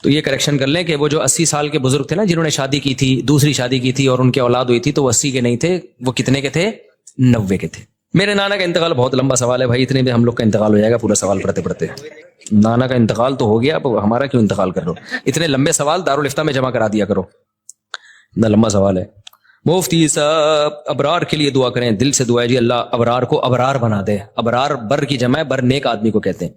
تو یہ کریکشن کر لیں کہ وہ جو 80 سال کے بزرگ تھے نا, جنہوں نے شادی کی تھی, دوسری شادی کی تھی اور ان کے اولاد ہوئی تھی, تو وہ 80 کے نہیں تھے, وہ کتنے کے تھے, 90 کے تھے. میرے نانا کا انتقال بہت لمبا سوال ہے بھائی, اتنے میں ہم لوگ کا انتقال ہو جائے گا پورا سوال پڑھتے پڑھتے. نانا کا انتقال تو ہو گیا, اب ہمارا کیوں انتقال کر رہو, اتنے لمبے سوال دارالفتہ میں جمع کرا دیا کرو, اتنا لمبا سوال ہے. مفتی صاحب ابرار کے لیے دعا کریں, دل سے دعا ہے جی اللہ ابرار کو ابرار بنا دے. ابرار بر کی جمع ہے, بر نیک آدمی کو کہتے ہیں.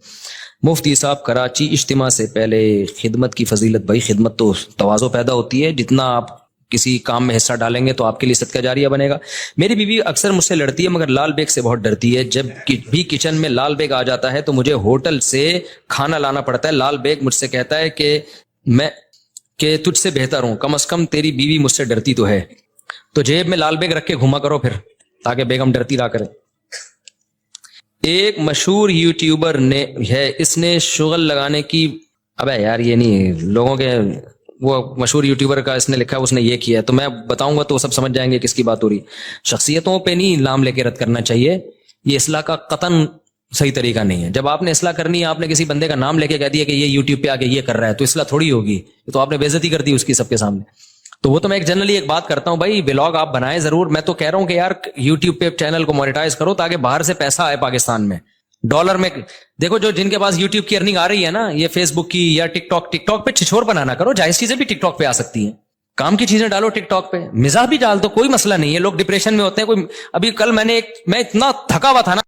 مفتی صاحب کراچی اجتماع سے پہلے خدمت کی فضیلت, بھائی خدمت تو تواضع پیدا ہوتی ہے, جتنا آپ کسی کام میں حصہ ڈالیں گے تو آپ کے لیے صدقہ جاریہ بنے گا. میری بیوی اکثر مجھ سے لڑتی ہے مگر لال بیگ سے بہت ڈرتی ہے. جب بھی کچن میں لال بیگ آ جاتا ہے تو مجھے ہوٹل سے کھانا لانا پڑتا ہے. لال بیگ مجھ سے کہتا ہے کہ میں کہ تجھ سے بہتر ہوں, کم از کم تیری بیوی مجھ سے ڈرتی تو ہے. تو جیب میں لال بیگ رکھ کے گھوما کرو پھر, تاکہ بیگم ڈرتی رہا کرے. ایک مشہور یوٹیوبر نے ہے, اس نے شغل لگانے کی, ابے یار یہ نہیں, لوگوں کے وہ مشہور یوٹیوبر کا اس نے لکھا, اس نے یہ کیا, تو میں بتاؤں گا تو سب سمجھ جائیں گے کس کی بات ہو رہی. شخصیتوں پہ نہیں نام لے کے رد کرنا چاہیے, یہ اصلاح کا قطعاً صحیح طریقہ نہیں ہے. جب آپ نے اصلاح کرنی ہے, آپ نے کسی بندے کا نام لے کے کہہ دیا کہ یہ یوٹیوب پہ آ کے یہ کر رہا ہے, تو اصلاح تھوڑی ہوگی, تو آپ نے بے عزتی کر دی اس کی سب کے سامنے. تو وہ تو میں ایک جنرلی ایک بات کرتا ہوں بھائی, ولاگ آپ بنائیں ضرور, میں تو کہہ رہا ہوں کہ یار یوٹیوب پہ چینل کو مونیٹائز کرو تاکہ باہر سے پیسہ آئے پاکستان میں, ڈالر میں. دیکھو جو جن کے پاس یوٹیوب کی ارننگ آ رہی ہے نا, یہ فیس بک کی یا ٹک ٹاک پہ چھچور بنانا کرو, جائز چیزیں بھی ٹک ٹاک پہ آ سکتی ہیں, کام کی چیزیں ڈالو ٹک ٹاک پہ, مزاح بھی ڈال دو, کوئی مسئلہ نہیں ہے. لوگ ڈپریشن میں ہوتے ہیں, کوئی ابھی کل میں اتنا تھکا ہوا تھا نا